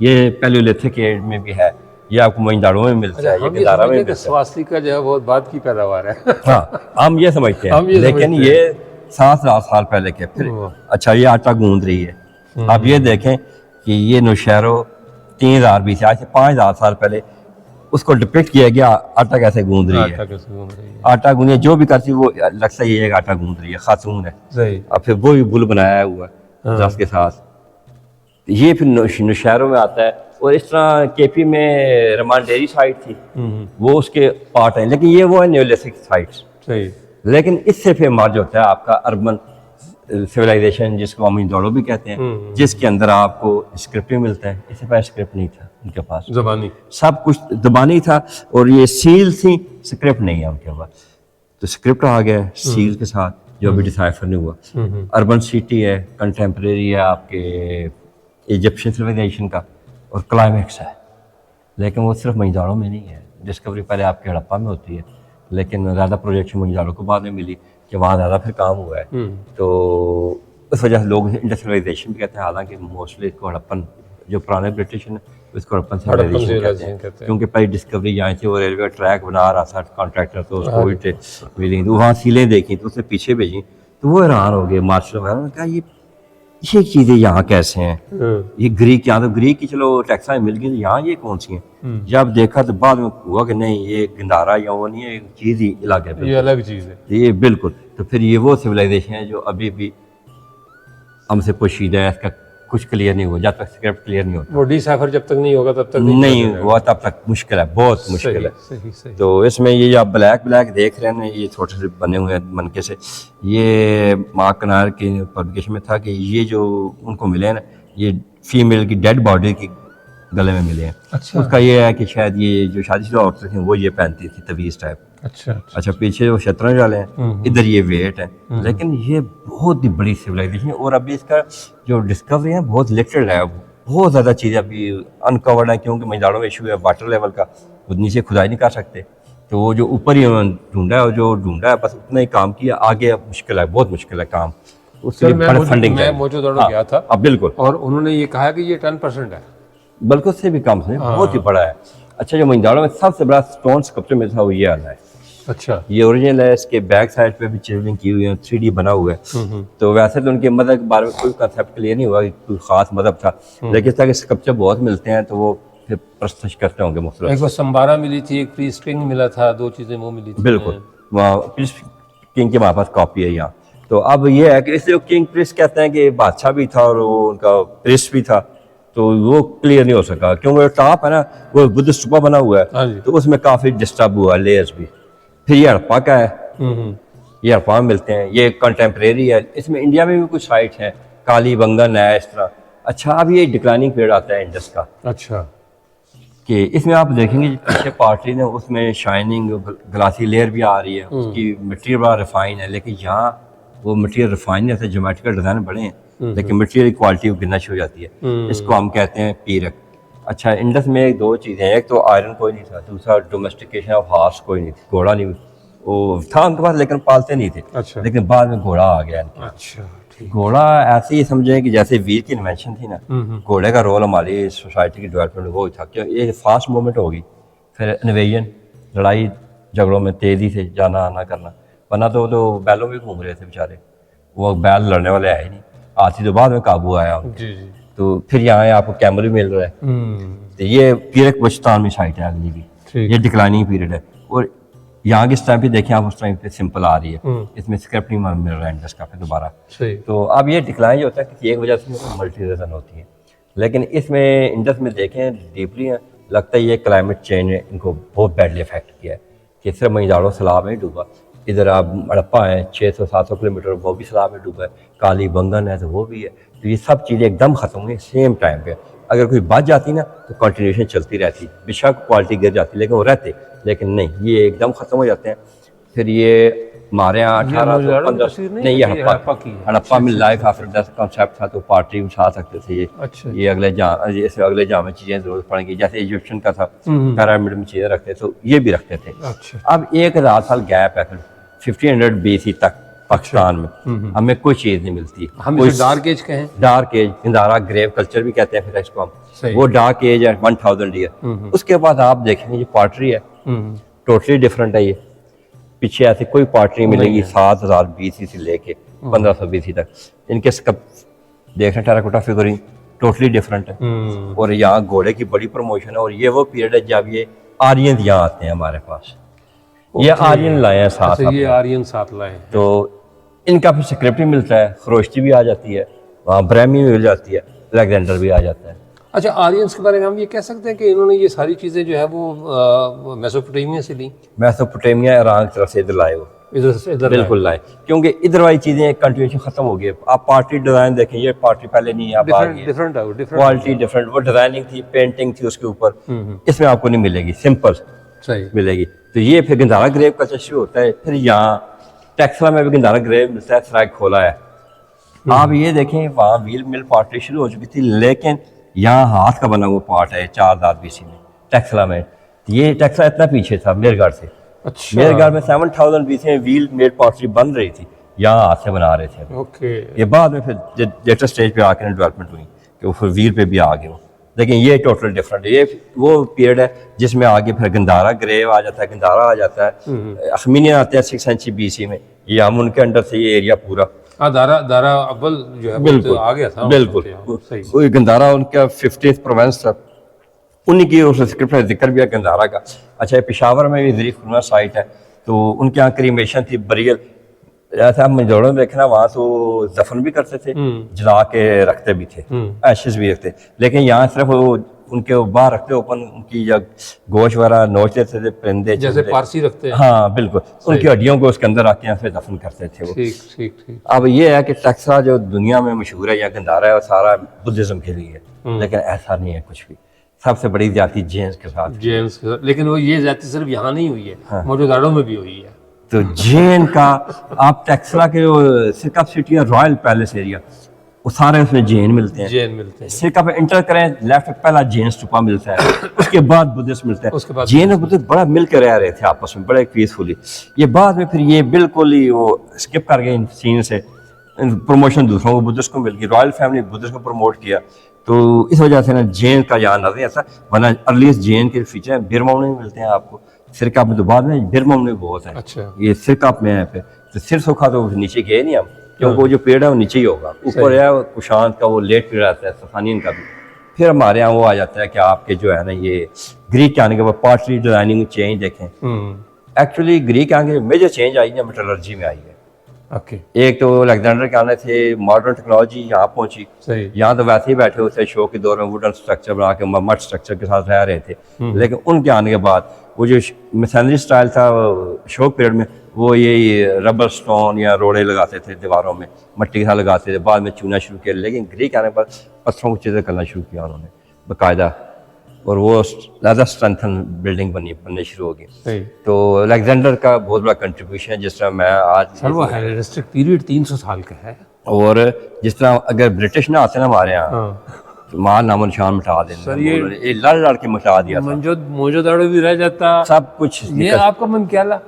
ये पैलियोलिथिक एज में भी है, ये आपको मोहनजोदड़ो में मिलता है, ये गंदारा में मिलता है। स्वास्तिका जो है बहुत बाद की पैदावार है। हाँ, हम ये समझते हैं, लेकिन ये 7000 साल पहले के। फिर अच्छा, ये आटा गूंद रही है। आप ये देखें कि ये नौशहरों 3000 BC, आज से 5000 साल पहले उसको डिपिक्ट किया गया, आटा कैसे गूंद रही है, आटा गूंद, जो भी करती है वो लगता है ये आटा गूंद रही है, खातून है सही। अब फिर वो भी बुल बनाया हुआ दस के साथ, ये फिर नौशहरों में आता है। और इस तरह केपी में रमान डेयरी साइट थी, वो उसके पार्ट है, लेकिन ये वो है न्योलिथिक साइट्स सही। लेकिन इससे फिर मर्ज होता है आपका अर्बन सिविलाइजेशन, जिसको हम मोहनजोदड़ो भी कहते हैं, जिसके अंदर आपको स्क्रिप्ट भी मिलता है। इससे पहले स्क्रिप्ट नहीं था उनके पास, जबानी, सब कुछ जबानी था, और ये सील थी, स्क्रिप्ट नहीं है उनके पास। तो स्क्रिप्ट आ गया सील के साथ, जो अभी डिसाइफर नहीं हुआ। अर्बन सिटी है, कंटेम्प्रेरी है आपके इजिप्शियन सिविलाइजेशन का, और क्लाइमेक्स है। लेकिन वो सिर्फ मोहनजोदड़ो में नहीं है, डिस्कवरी पहले आपके हड़प्पा में होती है, लेकिन ज़्यादा प्रोजेक्शन मोहनजोदड़ो को बाद में मिली कि वहाँ ज़्यादा फिर काम हुआ है। तो उस वजह से लोग इंडस्ट्रियलाइजेशन भी कहते हैं, हालांकि मोस्टली इसको हड़प्पन, जो पुराने ब्रिटिश है उसको हड़प्पन सिविलाइजेशन कहते हैं, क्योंकि पहली डिस्कवरी यहाँ थी, वो रेलवे ट्रैक बना रहा था कॉन्ट्रैक्टर, तो उसको भी मिली, तो वहाँ सीलें देखी, तो उसने पीछे भेजी, तो वो हैरान हो गए मार्शल वगैरह ने कहा ये चीज़ें यहाँ कैसे हैं, ये ग्रीक, यहाँ तो ग्रीक की चलो टेक्सा मिल गई, यहाँ ये कौन सी हैं। जब देखा तो बाद में हुआ कि नहीं, ये गंदारा या वो नहीं है, एक चीज़ ही अलग है, ये अलग चीज़ है ये, बिल्कुल। तो फिर ये वो सिविलाइजेशन है जो अभी भी हमसे पोशीदा है, इसका कुछ क्लियर नहीं हुआ, जब तक स्क्रिप्ट क्लियर नहीं होता वो डिसाइफर जब तक नहीं होगा तब तक नहीं हुआ, तब तक मुश्किल है, बहुत मुश्किल है। सही सही। तो इसमें ये आप ब्लैक ब्लैक देख रहे हैं ना, ये छोटे से बने हुए हैं मनके से, ये मार्क कनार की पब्लिकेशन में था कि ये जो उनको मिले हैं ना, ये फीमेल की डेड बॉडी की गले में मिले हैं। अच्छा। उसका ये है कि शायद ये जो शादीशुदा औरतें थी वो ये पहनती थी तवीज़ टाइप। अच्छा अच्छा, पीछे जो शतरंज वाले हैं, इधर ये वेट है, लेकिन ये बहुत ही बड़ी सिविलाइजेशन, और अभी इसका जो डिस्कवरी है बहुत लिमिटेड है, बहुत ज़्यादा चीज़ें अभी अनकवर्ड है, क्योंकि मझदारों में इशू है वाटर लेवल का, वो नीचे खुदाई नहीं कर सकते, तो वो जो ऊपर ही ढूंढा है, और जो ढूंढा है बस उतना ही काम किया, आगे मुश्किल है, बहुत मुश्किल है काम, उसके लिए बड़ा फंडिंग मैं मौजूदा गया था। अब बिल्कुल, और उन्होंने ये कहा कि ये 10% है, बल्कि उससे भी कम है, बहुत ही बड़ा है। अच्छा, जो मझदारों में सबसे बड़ा स्टोन स्कल्पचर में था वो ये वाला है। अच्छा, ये ओरिजिनल है, इसके बैक साइड पे भी चिजलिंग की हुई है, 3D बना हुआ है। तो वैसे तो उनके मदद के बारे में कोई कंसेप्ट क्लियर नहीं हुआ कि कोई खास मदद था, लेकिन इस तरह के स्कल्पचर बहुत मिलते हैं, तो वो फिर प्रस्तुत करते होंगे मुख्तलिफ। एक वो संबारा मिली थी, एक प्रीस्ट किंग मिला था, 2 चीजें वो मिली थी। बिल्कुल, वहाँ प्रिंस किंग के हमारे पास कॉपी है यहाँ। तो अब ये है कि इसलिए किंग प्रिंस कहते हैं कि बादशाह भी था और वो उनका प्रिंस भी था, तो वो क्लियर नहीं हो सका, क्योंकि टॉप है ना वो बुद्ध स्तूपा बना हुआ हाँ है, जी। तो उसमें काफ़ी डिस्टर्ब हुआ लेयर्स भी। फिर ये हड़प्पा का है, ये हड़प्पा मिलते हैं, ये कंटेम्प्रेरी है, इसमें इंडिया में भी कुछ साइट है, काली बंगन है इस तरह। अच्छा, अब ये डिक्लाइनिंग पीरियड आता है इंडस का, अच्छा, कि इसमें आप देखेंगे पीछे पार्टली ने उसमें शाइनिंग ग्लासी लेयर भी आ रही है, उसकी मटेरियल बड़ा रिफाइन है, लेकिन यहाँ वो मटेरियल रिफाइन नहीं होता, ज्योमेट्रिकल डिज़ाइन बड़े हैं, लेकिन मटेरियल की क्वालिटी गिरना शुरू हो जाती है, इसको हम कहते हैं पीरक। अच्छा, इंडस में 2 चीज़ें हैं, एक तो आयरन कोई नहीं था, दूसरा डोमेस्टिकेशन ऑफ हॉर्स कोई नहीं थी, घोड़ा नहीं, वो था उनके पास लेकिन पालते नहीं थे। अच्छा। लेकिन बाद में घोड़ा आ गया इनके। अच्छा, ठीक। घोड़ा ऐसे ही समझें कि जैसे व्हील की इन्वेंशन थी ना, घोड़े का रोल हमारी सोसाइटी की डेवलपमेंट में वो ही था कि एक फास्ट मूवमेंट होगी, फिर इन्वेजन, लड़ाई झगड़ों में तेज़ी से जाना आना करना, वरना तो बैलों में घूम रहे थे बेचारे, वो बैल लड़ने वाले आए नहीं, हाथी तो बाद में काबू आया। जी जी। तो फिर यहाँ आपको कैमल भी मिल रहा है, तो ये पीरक बलूचिस्तान में साइट है अगली भी, ठीक। ये डिक्लाइनिंग पीरियड है, और यहाँ किस टाइम पे देखें आप उस टाइम पे सिंपल आ रही है, इसमें स्क्रिप्ट नहीं मिल रहा है इंडस का फिर दोबारा। सही। तो अब ये डिक्लाइन जो होता है किसी एक वजह से मल्टी रीजन होती है, लेकिन इसमें इंडस में देखें डीपली लगता है ये क्लाइमेट चेंज ने इनको बहुत बैडली अफेक्ट किया है, कि सिर्फ मझदारों सैलाब में डूबा, इधर आप हड़प्पा है 600-700 किलोमीटर, वो भी सैलाब में डूबा है, काली बंगन है तो वो भी है, तो ये सब चीज़ें एकदम ख़त्म हुई सेम टाइम पे। अगर कोई बच जाती ना तो कंटिन्यूशन चलती रहती, बेशक क्वालिटी गिर जाती लेकिन वो रहते, लेकिन नहीं, ये एकदम ख़त्म हो जाते हैं। फिर ये हमारे यहाँ 1815 नहीं, ये हड़प्पा में लाइफ आफ्टर डेथ कॉन्सेप्ट था, तो पार्टी उठा सकते थे ये। अच्छा। ये अगले जाम चीज़ें जरूरत पड़ेंगी, जैसे इजिप्शियन का था पिरामिड में चीज़ें रखते, तो ये भी रखते थे। अच्छा। अब 1000 साल गैप है, 1500 BC तक पाकिस्तान में हमें कोई चीज़ नहीं मिलती। हम कोई इसे डार्क एज कहें, dark age, Gandhara grave culture भी कहते हैं फिर इसको हम, सही। वो डार्क एज है 1000 ईयर। उसके बाद आप देखेंगे ये पॉटरी है, टोटली डिफरेंट है, ये पीछे ऐसी कोई पॉटरी मिलेगी 7000 BC से लेके 1500 BC तक, इनके स्कप देखना टेराकोटा फिगरिंग टोटली डिफरेंट है। और यहाँ घोड़े की बड़ी प्रमोशन है, और ये वो पीरियड है जब ये आर्यन यहाँ आते हैं हमारे पास, ये आर्यन लाए हैं साथ। ये आर्यन साथ लाए हैं, तो इनका फिर स्क्रिप्ट भी मिलता है, खरोष्टी भी आ जाती है, वहाँ ब्रह्मी भी मिल जाती है, अलेक्जेंडर भी आ जाता है। अच्छा, आर्यंस के बारे में हम ये कह सकते हैं कि इन्होंने ये सारी चीज़ें जो है वो मेसोपोटामिया से ली, मेसोपोटामिया ईरान की तरफ से इधर लाए, वो इधर से इधर बिल्कुल लाए, क्योंकि इधर वाली चीज़ें कंटिन्यूशन खत्म हो गई। आप पार्टी डिज़ाइन देखें, ये पार्टी पहले नहीं, आप आ गई, डिफरेंट है, डिफरेंट क्वालिटी डिफरेंट, वो डिजाइनिंग थी, पेंटिंग थी उसके ऊपर, इसमें आपको नहीं मिलेगी, सिंपल सही मिलेगी। तो ये फिर गंधारा ग्रेव कल्चर शुरू होता है। फिर यहाँ टेक्सला में भी गंधारा ग्रेव मिलता है, सराय खोला है। आप ये देखें, वहाँ व्हील मिल पार्टी शुरू हो चुकी थी, लेकिन यहाँ हाथ का बना हुआ पार्ट है 4000 BC में टेक्सला में। ये टेक्सला इतना पीछे था मेरगढ़ से। अच्छा, मेरगढ़ में 7000 BC में व्हील मेड पॉटरी बन रही थी, यहाँ हाथ से बना रहे थे। ओके। ये बाद में फिर लेटर स्टेज पे आकर डेवलपमेंट हुई कि वो फिर व्हील पे भी आ गए वो, लेकिन ये टोटल डिफरेंट है। ये वो पीरियड है जिसमें आगे फिर गंधारा ग्रेव आ जाता है, गंधारा आ जाता है, अखमीनियन आते हैं 6 सेंचुरी BC में, ये हम उनके अंडर से ये एरिया पूरा दारा अव्वल जो है बिल्कुल आ गया था, बिल्कुल। सही। कोई गंधारा उनका 50th प्रोविंस था, उन्हीं की उस स्क्रिप्ट में जिक्र भी है गंधारा का। अच्छा, पेशावर में भी ज़रीफ खुरना साइट है, तो उनके यहाँ क्रीमेशन थी, बरियल ऐसा आप मंजोड़ों में देखना, वहां तो दफन भी करते थे, जला के रखते भी थे, एशेस भी रखते, लेकिन यहाँ सिर्फ वो उनके बाहर रखते ओपन, उनकी जब गोश्त वगैरह नोच देते थे परिंदे, जैसे पारसी रखते हैं। हाँ बिल्कुल, उनकी हड्डियों को उसके अंदर रख के फिर दफन करते थे वो। ठीक ठीक ठीक। अब ये है कि टक्सा जो दुनिया में मशहूर है या गंदारा है, वो सारा बुद्धिज्म के लिए है, लेकिन ऐसा नहीं है कुछ भी। सबसे बड़ी जाति जेम्स के साथ, लेकिन वो ये जाति सिर्फ यहाँ नहीं हुई है, मौजूदाड़ों में भी हुई है। तो जैन का आप टेक्सला के सिरकप सिटी या रॉयल पैलेस एरिया, वो सारे उसमें जैन मिलते हैं। जैन मिलते हैं। सिरकप में एंटर करें, लेफ्ट पहला जैन स्तूपा मिलता है, उसके बाद बुद्धिस्ट मिलता है। उसके बाद जैन और बुद्धिस्ट बड़ा मिलकर रह रहे थे आपस में, बड़े पीसफुली। ये बाद में फिर ये बिल्कुल ही वो स्किप कर गए इन सीन से, प्रमोशन दूसरों को बुद्धिस्ट को मिल गई, रॉयल फैमिली बुद्धिस्ट को प्रमोट किया, तो इस वजह से ना जैन का यहाँ नजर ऐसा, वरना अर्लीस्ट जैन के फीचर हैं बिरमऊ में मिलते हैं आपको, सिरकप में तो बाद में, बिरमऊ में बहुत है। अच्छा। ये सिरकप में है, फिर तो सिर सूखा तो नीचे गए नहीं हम, क्योंकि वो जो पेड़ है वो नीचे ही होगा, ऊपर है कुशांत का वो लेट पेड़ आता है, सफानियन का भी। फिर हमारे यहाँ वो आ जाता है कि आपके जो है ना ये ग्रीक के आने के बाद पार्टली डिजाइनिंग चेंज देखें। एक्चुअली ग्रीक आगे मेजर चेंज आई है, मेटलर्जी में आई है। ओके। एक तो अलेक्जेंडर के आने थे, मॉडर्न टेक्नोलॉजी यहाँ पहुंची, यहाँ तो वैसे ही बैठे हुए थे शो के दौर में, वुडन स्ट्रक्चर बना के मठ स्ट्रक्चर के साथ रह रहे थे, लेकिन उनके आने के बाद वो जो मिशनरी स्टाइल था शो पीरियड में, वो ये रबर स्टोन या रोड़े लगाते थे दीवारों में, मिट्टी के साथ लगाते थे, बाद में चूना शुरू किया। लेकिन ग्रीक आने पर पत्थरों की चीज़ें करना शुरू किया उन्होंने बाकायदा, और वो ज़्यादा स्ट्रेंथन बिल्डिंग बननी शुरू होगी। तो अलेक्जेंडर का बहुत बड़ा कंट्रीब्यूशन है, जिस तरह मैं आज सर वो हेलेनिस्टिक पीरियड 300 साल का है, और जिस तरह अगर ब्रिटिश ना आते ना हमारे यहाँ तो माल नामो निशान मिटा देते, सर ये लड़ के मिटा दिया, मौजूदाड़ो भी रह जाता, सब कुछ। ये आपका मन क्या ला?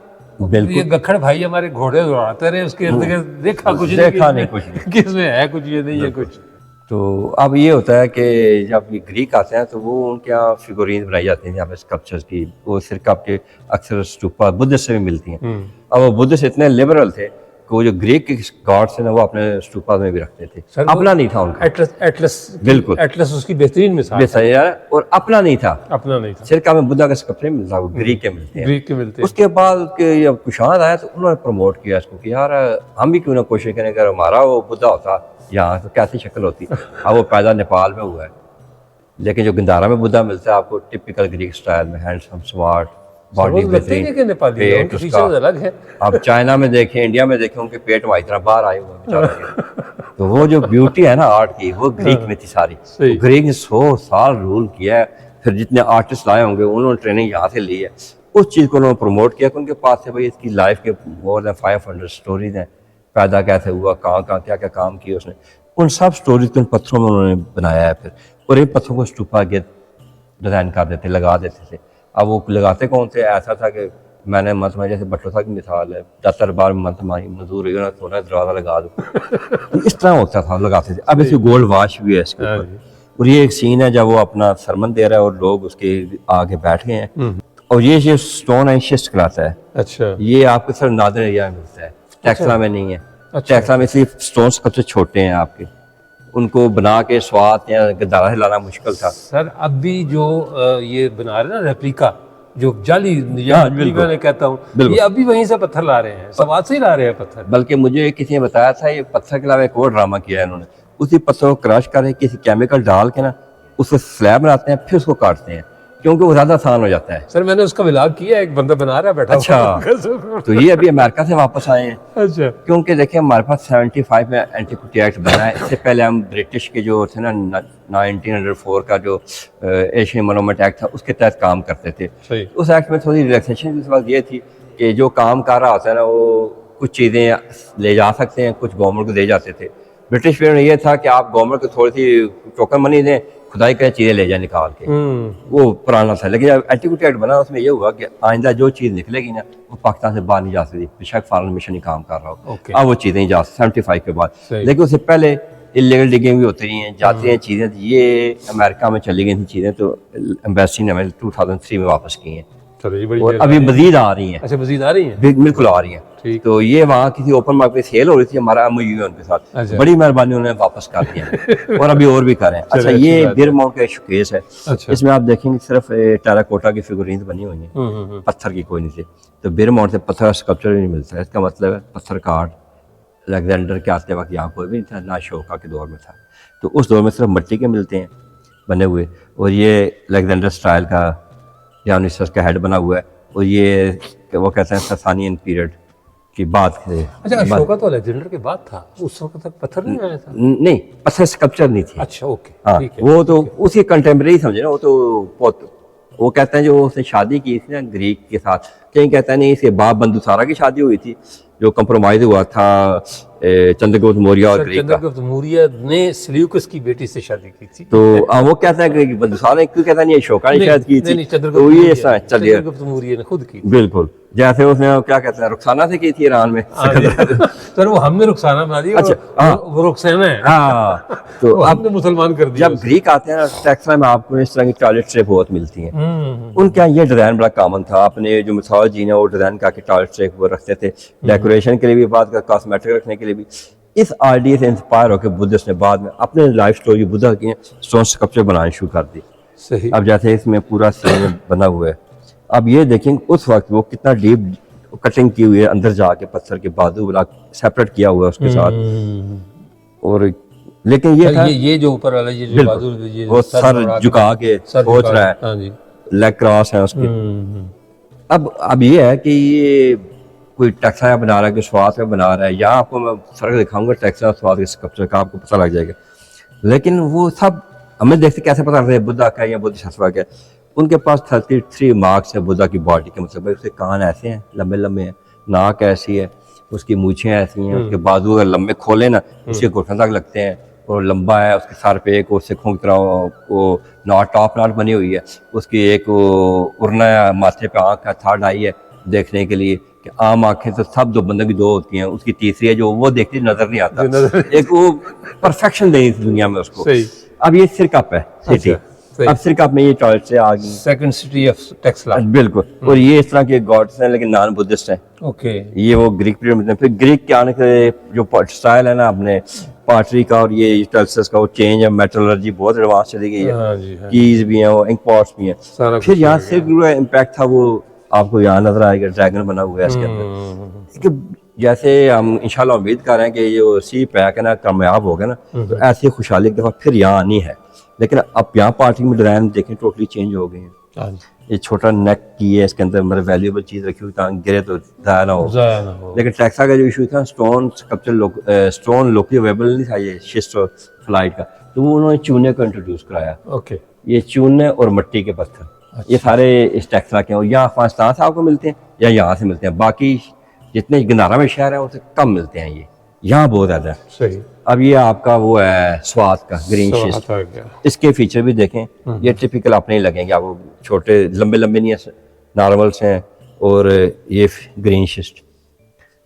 बिल्कुल। ये गखड़ भाई हमारे घोड़े दौड़ाते रहे, उसके इर्द गिर्द देखा कुछ नहीं, किसमें है कुछ, ये नहीं है कुछ। तो अब ये होता है कि जब ये ग्रीक आते हैं तो वो उनके यहाँ फिगुरीन बनाई जाती हैं, यहाँ पे स्कल्पचर्स की, वो सिरकप के अक्सर स्तूपा बुद्धिस्ट से भी मिलती हैं। अब वो बुद्धिस्ट इतने लिबरल थे कि वो जो ग्रीक के गॉड्स हैं ना, वो अपने स्तूपा में भी रखते थे, अपना नहीं था उनका। एटलस, बिल्कुल, एटलस उसकी बेहतरीन मिसाल है, और अपना नहीं था, अपना नहीं था। सिरकप में बुद्धा का स्कल्पचर मिलता, वो ग्रीक के मिलते हैं, ग्रीक के मिलते हैं। उसके बाद जब कुशांत आया तो उन्होंने प्रमोट किया इसको कि यार हम भी क्यों ना कोशिश करें, अगर हमारा वो बुद्धा होता यहाँ तो कैसी शक्ल होती। अब वो पैदा नेपाल में हुआ है, लेकिन जो गंदारा में बुद्धा मिलता है आपको टिपिकल ग्रीक स्टाइल में, हैंडसम, स्मार्ट, बॉडी बेहतरीन, पेट उसका अलग है। अब चाइना में देखें, इंडिया में देखें, उनके पेट वहाँ इतना बाहर आए हुए बेचारे। तो वो जो ब्यूटी है ना आर्ट की, वो ग्रीक में थी सारी। ग्रीक ने 100 साल रूल किया है, फिर जितने आर्टिस्ट लाए होंगे उन्होंने ट्रेनिंग यहाँ से ली है, उस चीज़ को उन्होंने प्रमोट किया कि उनके पास से भाई इसकी लाइफ के मोर देन 500 स्टोरीज हैं, पैदा कैसे हुआ, कहाँ कहाँ क्या क्या काम किया उसने, उन सब स्टोरीज को इन पत्थरों में उन्होंने बनाया है फिर, और इन पत्थरों को स्तूपा के डिज़ाइन कर देते, लगा देते थे। अब वो लगाते कौन थे, ऐसा था कि मैंने मत में जैसे बटोसा की मिसाल है, 10 बार मत मारी मंजूर हुई ना, थोड़ा दरवाजा लगा दो, इस तरह होता था, लगाते थे। अब इसकी गोल्ड वॉश भी है इसके ऊपर, और ये एक सीन है जब वो अपना सरमन दे रहा है और लोग उसके आगे बैठ गए हैं, और ये स्टोन है, शिस्ट कहलाता है। अच्छा। ये आपके सर नादर एरिया में मिलता है, टेक्सला में नहीं है। टेक्सला में सिर्फ स्टोन्स सबसे छोटे हैं आपके, उनको बना के स्वाद या गदारा से लाना मुश्किल था। सर अभी जो ये बना रहे ना रेप्लिका, जो जाली मैं कहता हूँ, ये अभी वहीं से पत्थर ला रहे हैं, सवाद से ही ला रहे हैं पत्थर। बल्कि मुझे किसी ने बताया था ये पत्थर के अलावा एक और ड्रामा किया है इन्होंने, उसी पत्थर को क्रश कर किसी केमिकल डाल के ना उसको स्लैब बनाते हैं, फिर उसको काटते हैं, क्योंकि वो ज्यादा आसान हो जाता है। सर मैंने उसका व्लॉग किया, एक बंदा बना रहा है बैठा। अच्छा। तो ये अभी अमेरिका से वापस आए हैं। अच्छा। क्योंकि देखिए हमारे पास 75 में एंटीक्विटी एक्ट बना है, इससे पहले हम ब्रिटिश के जो थे ना 1904 का जो एशियन मोनूमेंट एक्ट था उसके तहत काम करते थे। सही। उस एक्ट में थोड़ी रिलैक्सेशन इस वक्त ये थी कि जो काम कर रहा होता है ना वो कुछ चीज़ें ले जा सकते हैं, कुछ गवर्नमेंट को दे जाते थे। ब्रिटिश पीरियड में ये था कि आप गवर्नमेंट को थोड़ी सी टोकन मनी दें, खुदाई का चीज़ें ले जाए निकाल के, वो पुराना था। लेकिन जब एंटीक्विटी एक्ट बना उसमें ये हुआ कि आइंदा जो चीज़ निकलेगी ना वो पाकिस्तान से बाहर नहीं जा सकती, बेशक फॉरेन मिशन ही काम कर रहा हो। अब वो चीज़ें जा 75 के बाद, लेकिन उससे पहले इलीगल डिगिंग भी होती रही हैं, जाती हैं चीज़ें। ये अमेरिका में चली गई थी चीज़ें, तो एम्बेसी ने हमें 2003 में वापस की हैं, और अभी मजीद आ रही हैं। अच्छा, मजीद आ रही हैं? बिल्कुल आ रही हैं। तो ये वहाँ किसी ओपन मार्केट में सेल हो रही थी, हमारा MOU है उनके साथ। अच्छा। बड़ी मेहरबानी उन्होंने वापस कर दिया और अभी और भी कर रहे हैं। अच्छा, ये बिरमाउंट का शोकेस है। अच्छा। इसमें आप देखेंगे सिर्फ टेराकोटा की फिगुरीन बनी हुई हैं, पत्थर की कोई नहीं थी। तो बिरमाउंट से पत्थर का स्कल्पचर नहीं मिलता है, इसका मतलब है पत्थर का आर्ट अलेक्जेंडर के आते वक्त यहाँ कोई भी नहीं था, ना अशोका के दौर में था। तो उस दौर में सिर्फ मिट्टी के मिलते हैं बने हुए, और ये अलेक्जेंडर स्टाइल का डियोनिसस का हेड बना हुआ है, और ये वो कहते हैं ससानियन पीरियड की बात है। अच्छा, अशोका तो अलेक्जेंडर के बाद था, उस वक्त तक पत्थर नहीं आया था? नहीं, पत्थर स्कल्पचर नहीं थी। अच्छा, ओके, हाँ, ठीक है। वो तो उसकी कंटेम्प्रेरी समझे ना, वो तो बहुत, वो कहते हैं जो उसने शादी की थी ना ग्रीक के साथ, कहीं कहता है नहीं इसके बाप बंदुसारा की शादी हुई थी, जो कंप्रोमाइज हुआ था चंद्रगुप्त मौर्य और ग्रीक का। चंद्रगुप्त मौर्य ने सिल्यूकस की बेटी से शादी की थी। तो वो कहता है कि बंदुसारा ने क्यों, कहता नहीं अशोका ने शायद की थी। नहीं, तो ये चंद्रगुप्त मौर्य ने खुद की। बिल्कुल, जैसे उसने क्या कहते हैं रुखसाना से की थी ईरान में। तो वो हमने रुखसाना बना दी। अच्छा, वो रुखसाना है। हाँ, तो हमने मुसलमान कर दिया। जब ग्रीक आते हैं ना टेक्सला में आपको इस तरह की टॉयलेट ट्रे बहुत मिलती हैं। उनके यहाँ ये डिजाइन बड़ा कॉमन था, अपने जो मिथोलॉजी है वो डिजाइन करके टॉयलेट ट्रे वो रखते थे, डेकोरेशन के लिए भी, बात का कॉस्मेटिक रखने के लिए भी। इस आइडिया से इंस्पायर होकर बुद्धिस्ट ने बाद में अपने लाइफ स्टोरी बुद्धा की स्टोन स्कल्पचर बनानी शुरू कर दी। सही। अब जैसे इसमें पूरा सीन बना हुआ है, अब ये देखेंगे उस वक्त वो कितना डीप कटिंग की हुई है, अंदर जाके पत्थर के बाजू वाला सेपरेट किया हुआ है उसके साथ। और लेकिन ये जो ऊपर वाला ये जो बाजू, ये वो सर झुका के सोच रहा है। हाँ जी, लेग क्रॉस है उसके। अब ये है कि ये कोई टेक्सा बना रहा है कि स्वाद में बना रहा है, यहाँ आपको मैं फर्क दिखाऊंगा टेक्सा और स्वाद के स्कल्पचर का, आपको पता लग जाएगा। लेकिन वो सब हमें देखते कैसे पता लगता है बुद्धा का या बोधिसत्व का। उनके पास 33 मार्क्स है बुद्धा की बॉडी के, मतलब उसके कान ऐसे हैं, लंबे लंबे हैं, नाक ऐसी है, उसकी मूछें ऐसी हैं, उसके बाजू अगर लंबे खोले ना उसके घुटने तक लगते हैं, और लंबा है, उसके सर पे एक सिखों की तरह वो नॉट टॉप नॉट बनी हुई है, उसकी एक उड़ना माथे पे आँख है, थर्ड आई है देखने के लिए कि आम आंखें तो सब दो बंदों की दो होती हैं, उसकी तीसरी है जो वो देखती नजर नहीं आता, एक वो परफेक्शन देगी इस दुनिया में उसको। अब ये सिरकप है सिटी। अब सिरकप में ये टॉयलेट से आ गई, सेकंड सिटी ऑफ टेक्सला। बिल्कुल। और ये इस तरह के गॉड्स हैं लेकिन नॉन बुद्धिस्ट हैं। ओके, ये वो ग्रीक पीरियड में। फिर ग्रीक के आने से जो स्टाइल है ना अपने पॉटरी का और ये टेल्सस का, वो चेंज है, मेटलर्जी बहुत एडवांस चली गई है, कीज भी हैं, वो इंक पॉट्स भी हैं। फिर यहाँ से इम्पैक्ट था वो आपको यहाँ नजर आएगा, ड्रैगन बना हुआ है इसके अंदर। जैसे हम इंशाल्लाह उम्मीद कर रहे हैं कि ये सी पैक है ना कामयाब हो गया ना, तो ऐसी खुशहाली एक दफा फिर यहाँ आनी है। लेकिन अब यहाँ पार्टी में डिजाइन देखें टोटली चेंज हो गए हैं। ये छोटा नेक की है, इसके अंदर मतलब वैल्यूएबल चीज रखी हुई ताकि गिरे तो जाया ना हो। लेकिन टेक्सा का जो इशू था, stone sculpture stone locally available नहीं था ये शिस्ट और फ्लाइट का, तो वो उन्होंने चूने को इंट्रोड्यूस कराया। ओके, ये चूने और मिट्टी के पत्थर, ये सारे इस टेक्सला के हैं, या अफगानिस्तान से आपको मिलते हैं या यहाँ से मिलते हैं। बाकी जितने गंधारा में शहर है उससे कम मिलते हैं, ये यहाँ बहुत ज़्यादा। सही। अब ये आपका वो है स्वाद का ग्रीन शिस्ट, इसके फीचर भी देखें, ये टिपिकल अपने ही लगेंगे आपको, छोटे लंबे लंबे नहीं है, नॉर्मल से हैं। और ये ग्रीन शिस्ट,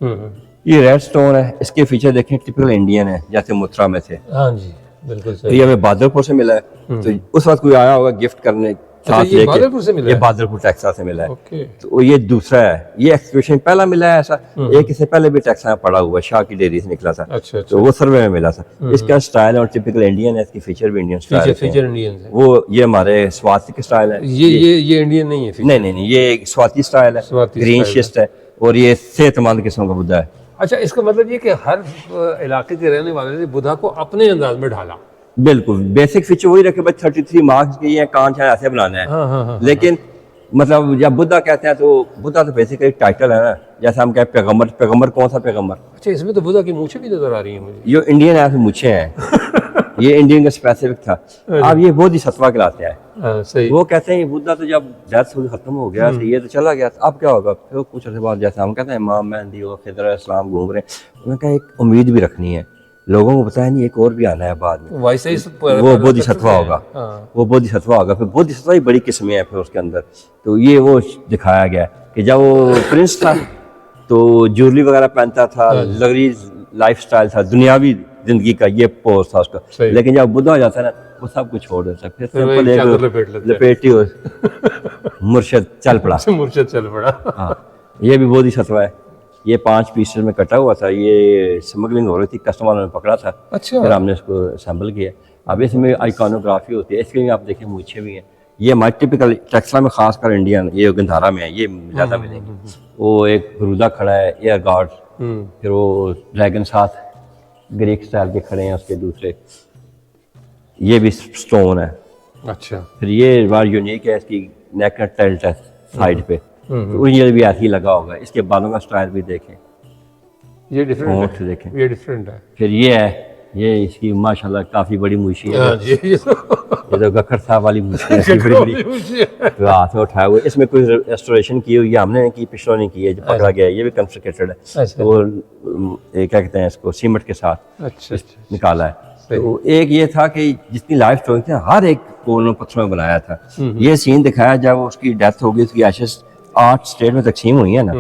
ये रेड स्टोन है, इसके फीचर देखें टिपिकल इंडियन है, जैसे मुत्रा में थे। हाँ जी, बिल्कुल सही। ये हमें बादलपुर से मिला है, तो उस वक्त कोई आया होगा गिफ्ट करने, ये बादलपुर से मिला है, ये बादलपुर टेक्सा से मिला है। तो ये दूसरा है, ये एक्सक्यूशन पहला मिला है ऐसा, एक इससे पहले भी टेक्सा में पड़ा हुआ है, शाह की डेयरी से निकला था। अच्छा, तो वो सर्वे में मिला था। इसका स्टाइल और टिपिकल इंडियन है, इसकी फीचर भी इंडियन स्टाइल है। वो ये हमारे स्वाति स्टाइल है, ये इंडियन नहीं है। नहीं, ये स्वाति स्टाइल है, ग्रीन शिस्ट है, और ये सेहतमंद किस्म का बुद्धा है। अच्छा, इसका मतलब ये कि हर इलाके के रहने वाले ने बुद्धा को अपने अंदाज में ढाला। बिल्कुल, बेसिक फीचर वही रखे, भाई 33 मार्क्स के ये कान शायद ऐसे बनाना है। हाँ, लेकिन मतलब जब बुद्धा कहते हैं तो बुद्धा तो बेसिकली टाइटल है ना, जैसे हम कहते हैं पैगंबर कौन सा पैगंबर। अच्छा, इसमें तो बुद्धा की मूछें भी नजर आ रही हैं मुझे। ये इंडियन ऐसे मूछें हैं, ये इंडियन का स्पेसिफिक था। अब ये बोधिसत्व कहलाते हैं। सही। वो कहते हैं बुद्धा तो जब डेथ खत्म हो गया, ये तो चला गया, अब क्या होगा? फिर कुछ अर्से बाद जैसे हम कहते हैं इमाम मेहदी और खिदर इस्लाम घूम रहे हैं, उन्होंने कहा एक उम्मीद भी रखनी है, लोगों को बताया नहीं एक और भी आना है बाद में, वैसे ही वो बोधिसत्व होगा। वो बोधिसत्व होगा, फिर बोधिसत्व ही बड़ी किस्में हैं फिर उसके अंदर। तो ये वो दिखाया गया कि जब वो प्रिंस था तो ज्वेलरी वगैरह पहनता था, लग्जरी लाइफस्टाइल था, दुनियावी जिंदगी का ये पोज था उसका। लेकिन जब बुद्धा हो जाता है ना, वो सब कुछ छोड़ देता है, फिर सिंपल एक लपेटी हो मुर्शद चल पड़ा। मुर्शद चल पड़ा। हाँ, ये भी बोधिसत्व है। ये 5 पीसेस में कटा हुआ था, ये स्मगलिंग हो रही थी, कस्टमर ने पकड़ा था। अच्छा। फिर हमने इसको असेंबल किया। अब इसमें आइकॉनोग्राफी होती है, इसके भी आप देखें मूछें भी हैं। ये हमारे टिपिकल टेक्सला में खासकर इंडियन, ये गंधारा में है, ये ज़्यादा मिलेंगे। वो एक बरूदा खड़ा है, एयर गार्ड फिर वो ड्रैगन साथ ग्रीक स्टाइल के खड़े हैं उसके दूसरे, ये भी स्टोन है। अच्छा, फिर ये बार यूनिक है, इसकी नेक का टेल्ट है साइड पे, तो ये भी ऐसे ही लगा होगा। इसके बालों का स्टाइल भी देखें, ये डिफरेंट है, देखें, ये डिफरेंट है। फिर ये है, ये इसकी माशाल्लाह काफी बड़ी मूछी है। हाँ जी, ये तो गखर साहब वाली मूछी है, इसकी बड़ी बड़ी, तो हाथ में उठाया हुआ। इसमें कोई रेस्टोरेशन की हुई है हमने नहीं की, पिछड़ों नहीं की है, जो पकड़ा गया है ये भी कंस्ट्रक्टेड है। तो वो क्या कहते हैं इसको, सीमेंट के साथ निकाला है। तो एक ये था कि जितनी लाइफ स्टोरी थी हर एक को उन्होंने पत्थरों में बनाया था। ये सीन दिखाया जब उसकी डेथ हो गई, उसकी एशेस 8 स्टेट में तकसीम हुई है ना,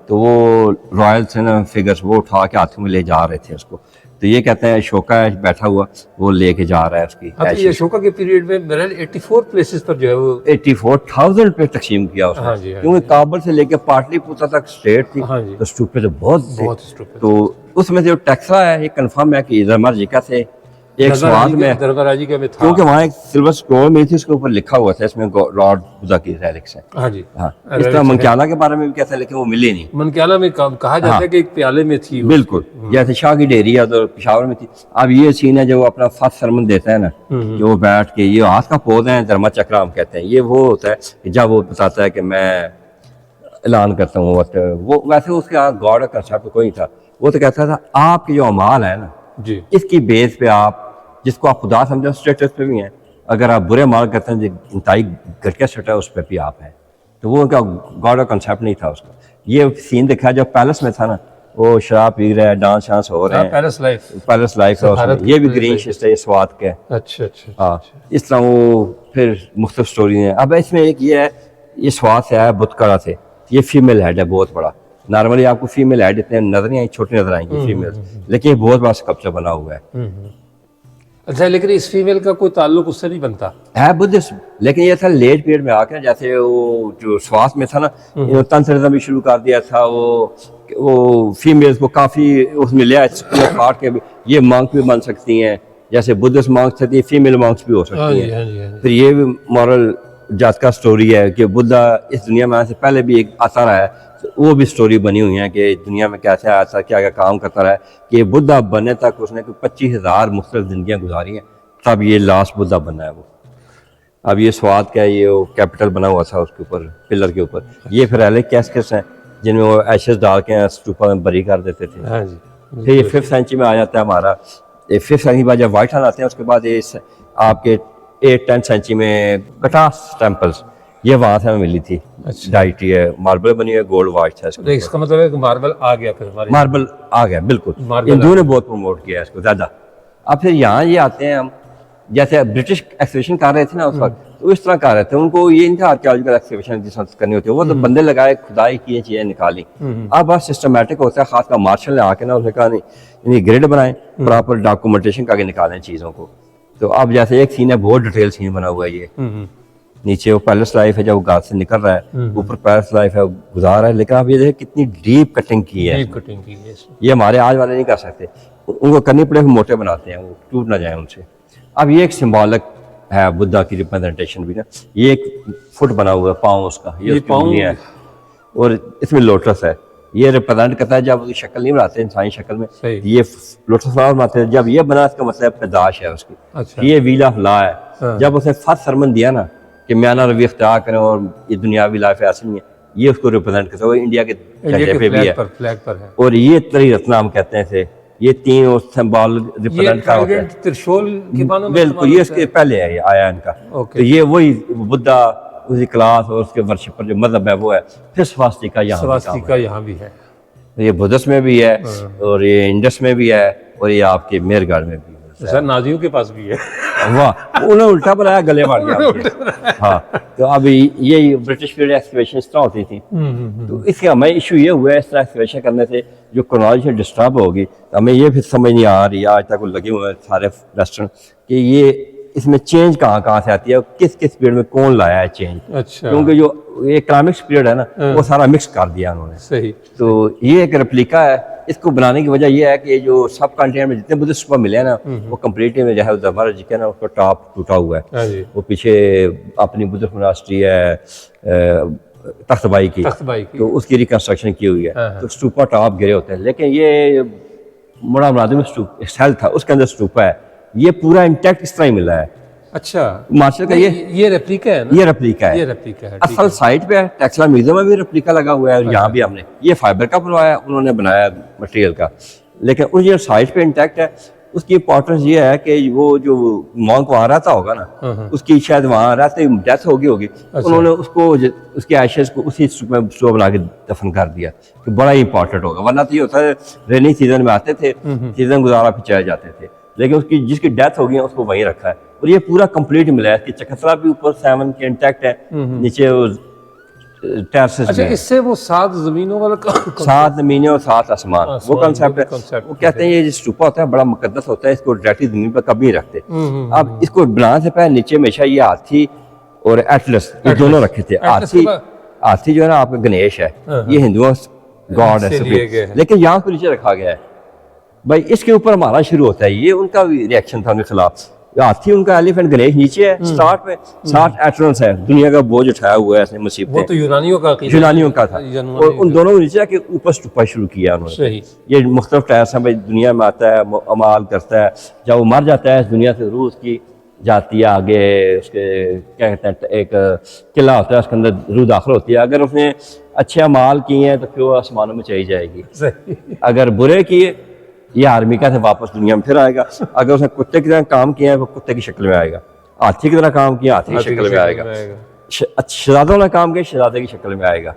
तो वो रॉयल थे ना फिगर्स, वो उठा के हाथों में ले जा रहे थे उसको। तो ये कहते हैं अशोका बैठा हुआ वो लेके जा रहा है उसकी। हाँ, तो ये अशोका के पीरियड में मेरा 84 प्लेसेस पर जो है वो 84,000 पे तकसीम किया उसने। हाँ जी, हाँ क्योंकि काबुल से लेके पाटलिपुत्र तक स्टेट थी। हाँ जी। तो स्टूपे तो बहुत स्टूपिड। तो उसमें से जो टेक्सा है ये कंफर्म है कि दरबार से एक स्वाद में दरबाराजी का में था, क्योंकि वहाँ एक सिल्वर स्क्रोल में थी, उसके ऊपर लिखा हुआ था इसमें लॉर्ड बुद्धा की रेलिक्स है। हाँ जी, हाँ, इस तरह मंक्याला के बारे में भी कहते हैं, लेकिन वो मिले नहीं। मनक्याला में कहा जाता है कि एक प्याले में थी वो। बिल्कुल, जैसे शाह की डेरी है तो पेशावर में थी। अब ये सीन है जो अपना फर्स्ट सरमन देता है ना, जो वो बैठ के, ये हाथ का पौधा है, धर्मा चक्र हम कहते हैं, ये वो होता है कि जब वो बताता है कि मैं ऐलान करता हूँ, वो वैसे उसके यहाँ गॉड का कंसेप्ट कोई नहीं था। वो तो कहता था आपके जो अमाल है ना जी, इसकी बेस पे आप जिसको आप खुदा समझो स्टेटस पे भी हैं, अगर आप बुरे माल करते हैं जो इंतहाई घटिया स्टेटस है उस पर भी आप हैं। तो वो उनका गॉड का कंसेप्ट नहीं था उसका। ये सीन देखा जब पैलेस में था ना, वो शराब पी रहा है, डांस शांस हो रहे हैं, पैलेस लाइफ है उसमें। ये भी ग्रीन शिस्ट है, ये स्वाद का है। अच्छा, हाँ, इस तरह वो फिर मुख्तलिफ स्टोरी है। अब इसमें एक ये है, ये स्वाद से आया बुतकरा से, ये फीमेल हेड है बहुत बड़ा। नॉर्मली आपको फीमेल हेड इतने नजर नहीं आई, छोटी नजर आएंगी फीमेल, लेकिन ये बहुत बड़ा स्कल्पचर बना हुआ है। अच्छा, लेकिन इस फीमेल का कोई ताल्लुक उससे नहीं बनता है बुद्धिज्म, लेकिन ये था लेट पीरियड में आकर, जैसे वो जो स्वास में था ना, तंत्रिज्म भी शुरू कर दिया था। वो फीमेल्स को काफी उसमें लिया काट के भी, ये मंक भी बन सकती हैं, जैसे बुद्धिस्ट मंक्स थे, फीमेल मंक्स भी हो सकती हैं। फिर ये भी मॉरल जात का स्टोरी है कि बुद्धा इस दुनिया में आने से पहले भी एक आता रहा है, तो वो भी स्टोरी बनी हुई है कि दुनिया में कैसे आया था, क्या क्या काम करता रहा है, कि बुद्धा बनने तक उसने 25,000 मुख्तलिफ जिंदगियां गुजारी हैं, तब ये लास्ट बुद्धा बना है वो। अब ये स्वाद का ये वो कैपिटल बना हुआ था उसके ऊपर, पिलर के ऊपर। ये फिर अलग कैस्केट्स हैं जिनमें वो एशेस डाल के स्टूपा में बरी कर देते थे। हाँ जी। फिर ये 5th सेंचुरी में आ जाता है हमारा। 5th सेंचुरी बाद जब व्हाइट आते हैं, उसके बाद ये आपके 8th-10th सेंचुरी में कटास टेम्पल्स, ये वहां से हमें मिली थी। अच्छा। डाइटी है, मार्बल बनी है, गोल्ड वाच है। तो इसका मतलब है कि मार्बल आ गया, फिर हमारे मार्बल आ गया, बिल्कुल हिंदुओं ने बहुत प्रमोट किया इसको ज्यादा। अब फिर यहाँ ये आते हैं हम, जैसे ब्रिटिश एक्सहिबिशन कर रहे थे ना उस वक्त, तो इस तरह कर रहे थे। उनको ये नहीं था आर्कियोलॉजिकल एक्सहिबिशन जिस वक्त करनी होती है, वो तो बंदे लगाए, खुदाई की चीजें निकाली। अब बस सिस्टमेटिक होता है, खासकर मार्शल ने आके ना उसने कहा नहीं ग्रिड बनाए, प्रॉपर डॉक्यूमेंटेशन करके निकालें चीजों को। तो अब जैसे एक सीन है, बहुत डिटेल सीन बना हुआ है। ये नीचे वो पैलेस लाइफ है जब वो गांव से निकल रहा है, ऊपर पैलेस लाइफ है गुजार है, लेकिन आप ये देखें कितनी डीप कटिंग की है। ये हमारे आज वाले नहीं कर सकते, उनको करनी पड़े, मोटे बनाते हैं, वो टूट ना जाए उनसे। अब ये एक सिंबॉलिक है बुद्धा की रिप्रेजेंटेशन भी ना, ये एक फुट बना हुआ है पाँव उसका, ये पाँव है, और इसमें लोटस है। ये रिप्रेजेंट करता है जब उसकी शक्ल नहीं बनाते इंसानी शक्ल में, ये लोटस फ्लावर बनाते हैं। जब ये बना इसका मतलब पैदाश है उसकी। अच्छा। ये व्हील ऑफ लॉ है। हाँ। जब उसने फर्स्ट सरमन दिया ना कि म्याना रवि इख्तियार करें और ये दुनियावी लाइफ ऐसी नहीं है, ये उसको रिप्रेजेंट करता है। वो इंडिया के झंडे पे भी है, फ्लैग पर है। और ये त्रि रत्ना हम कहते हैं थे, ये तीन सिंबल रिप्रेजेंट का होता है। त्रिशूल के बारे में बिल्कुल, ये इसके पहले है, ये आया इनका। तो ये वही बुद्धा उसकी क्लास और उसके वर्शिपर जो मजहब है वो है। फिर स्वास्तिका यहाँ भी है, ये बुद्धिस्ट में भी है, और ये इंडस में भी है, और ये आपके मेहरगढ़ में भी है। सर नाजियों के पास भी है। वाह, उन्होंने उल्टा बनाया, गले मार दिया। हाँ, तो अभी ये ब्रिटिश पीरियड एक्सकवेशन इस तरह होती थी। तो इसका हमें इशू ये हुआ है, इस तरह एक्सकवेशन करने से जो क्रोनोलॉजी डिस्टर्ब होगी, तो हमें ये फिर समझ नहीं आ रही आज तक लगे हुए हैं सारे वेस्टर्न कि ये इसमें चेंज कहाँ से आती है, किस पीरियड में कौन लाया है चेंज। अच्छा। क्योंकि जो इकोनॉमिक्स पीरियड है ना, वो सारा मिक्स कर दिया उन्होंने। सही। तो ये एक रेप्लिका है। इसको बनाने की वजह यह है कि जो सब कंटिनेंट में जितने बुद्धिस्ट मिले ना, वो कम्प्लीटली में जो है दरबार जी के ना उसका टॉप टूटा हुआ है। वो पीछे अपनी बुद्धिस्ट मोनास्ट्री है, तख्तबाई की, तो उसकी रिकंस्ट्रक्शन की हुई है। तो स्टूपा टॉप गिरे होते हैं, लेकिन ये बड़ा मुरादम सेल था, उसके अंदर स्टूपा है, ये पूरा इंटैक्ट इस तरह ही मिला है। अच्छा, मार्शल का ये रेप्लिका है ना? ये रेप्लिका है, ये रेप्लिका है। असल साइट पे है, टेक्सला म्यूजियम में भी रेप्लिका लगा हुआ है, और यहाँ भी हमने ये फाइबर का बनवाया, उन्होंने बनाया मटेरियल का, लेकिन ओरिजिनल साइट पे इंटैक्ट है। उसकी इंपॉर्टेंस ये है कि वो जो मॉन्क वहाँ रहता होगा ना, उसकी शायद वहाँ रहते ही डेथ होगी, उन्होंने उसको उसके एशेज को उसी स्टूप बना के दफन कर दिया, कि बड़ा ही इंपॉर्टेंट होगा। वरना तो ये होता है रेनी सीजन में आते थे, सीजन गुजारा फिर चले जाते थे, लेकिन उसकी जिसकी डेथ हो गई उसको वहीं रखा है। और ये पूरा कंप्लीट मिला है, इसकी चकतरा भी ऊपर 7 के इंटैक्ट है, नीचे टेरेसेस। अच्छा, इससे वो 7 जमीनों वाला 7 जमीनें और 7 आसमान, वो कंसेप्ट है। वो कहते हैं ये जो स्टूपा होता है बड़ा मुकद्दस होता है, इसको डायरेक्टली जमीन पर कभी नहीं रखते। अब इसको बनाने से पहले नीचे हमेशा ये हाथी और एटलस, ये दोनों रखे थे। हाथी जो है ना आपका गणेश है, ये हिंदुओं गॉड है, लेकिन यहाँ को नीचे रखा गया है। भाई इसके ऊपर हमारा शुरू होता है, ये उनका भी रिएक्शन था उनके खिलाफ। हाथी उनका, एलिफेंट गणेश नीचे है स्टार्ट में, 7 एटलस है, दुनिया का बोझ उठाया हुआ है इसने मुसीबतें। वो तो यूनानियों का था, और उन दोनों को नीचे के ऊपर स्टूपा शुरू किया उन्होंने। ये मुख्तलिफ टायर्स हैं, भाई दुनिया में आता है, अमाल करता है, जब वो मर जाता है इस दुनिया से रूह उसकी जाती है आगे, उसके क्या कहते हैं एक किला होता है, उसके अंदर रूह दाखिल होती है। अगर उसने अच्छे अमाल किए हैं तो फिर वो आसमानों में चली जाएगी, अगर बुरे किए ये आर्मी का से वापस दुनिया में फिर आएगा। अगर उसने कुत्ते की तरह काम किया है वो कुत्ते की शक्ल में आएगा, हाथी की तरह काम किया हाथी की शक्ल में आएगा, शहजादों ने काम किया शहजादे की शक्ल में आएगा,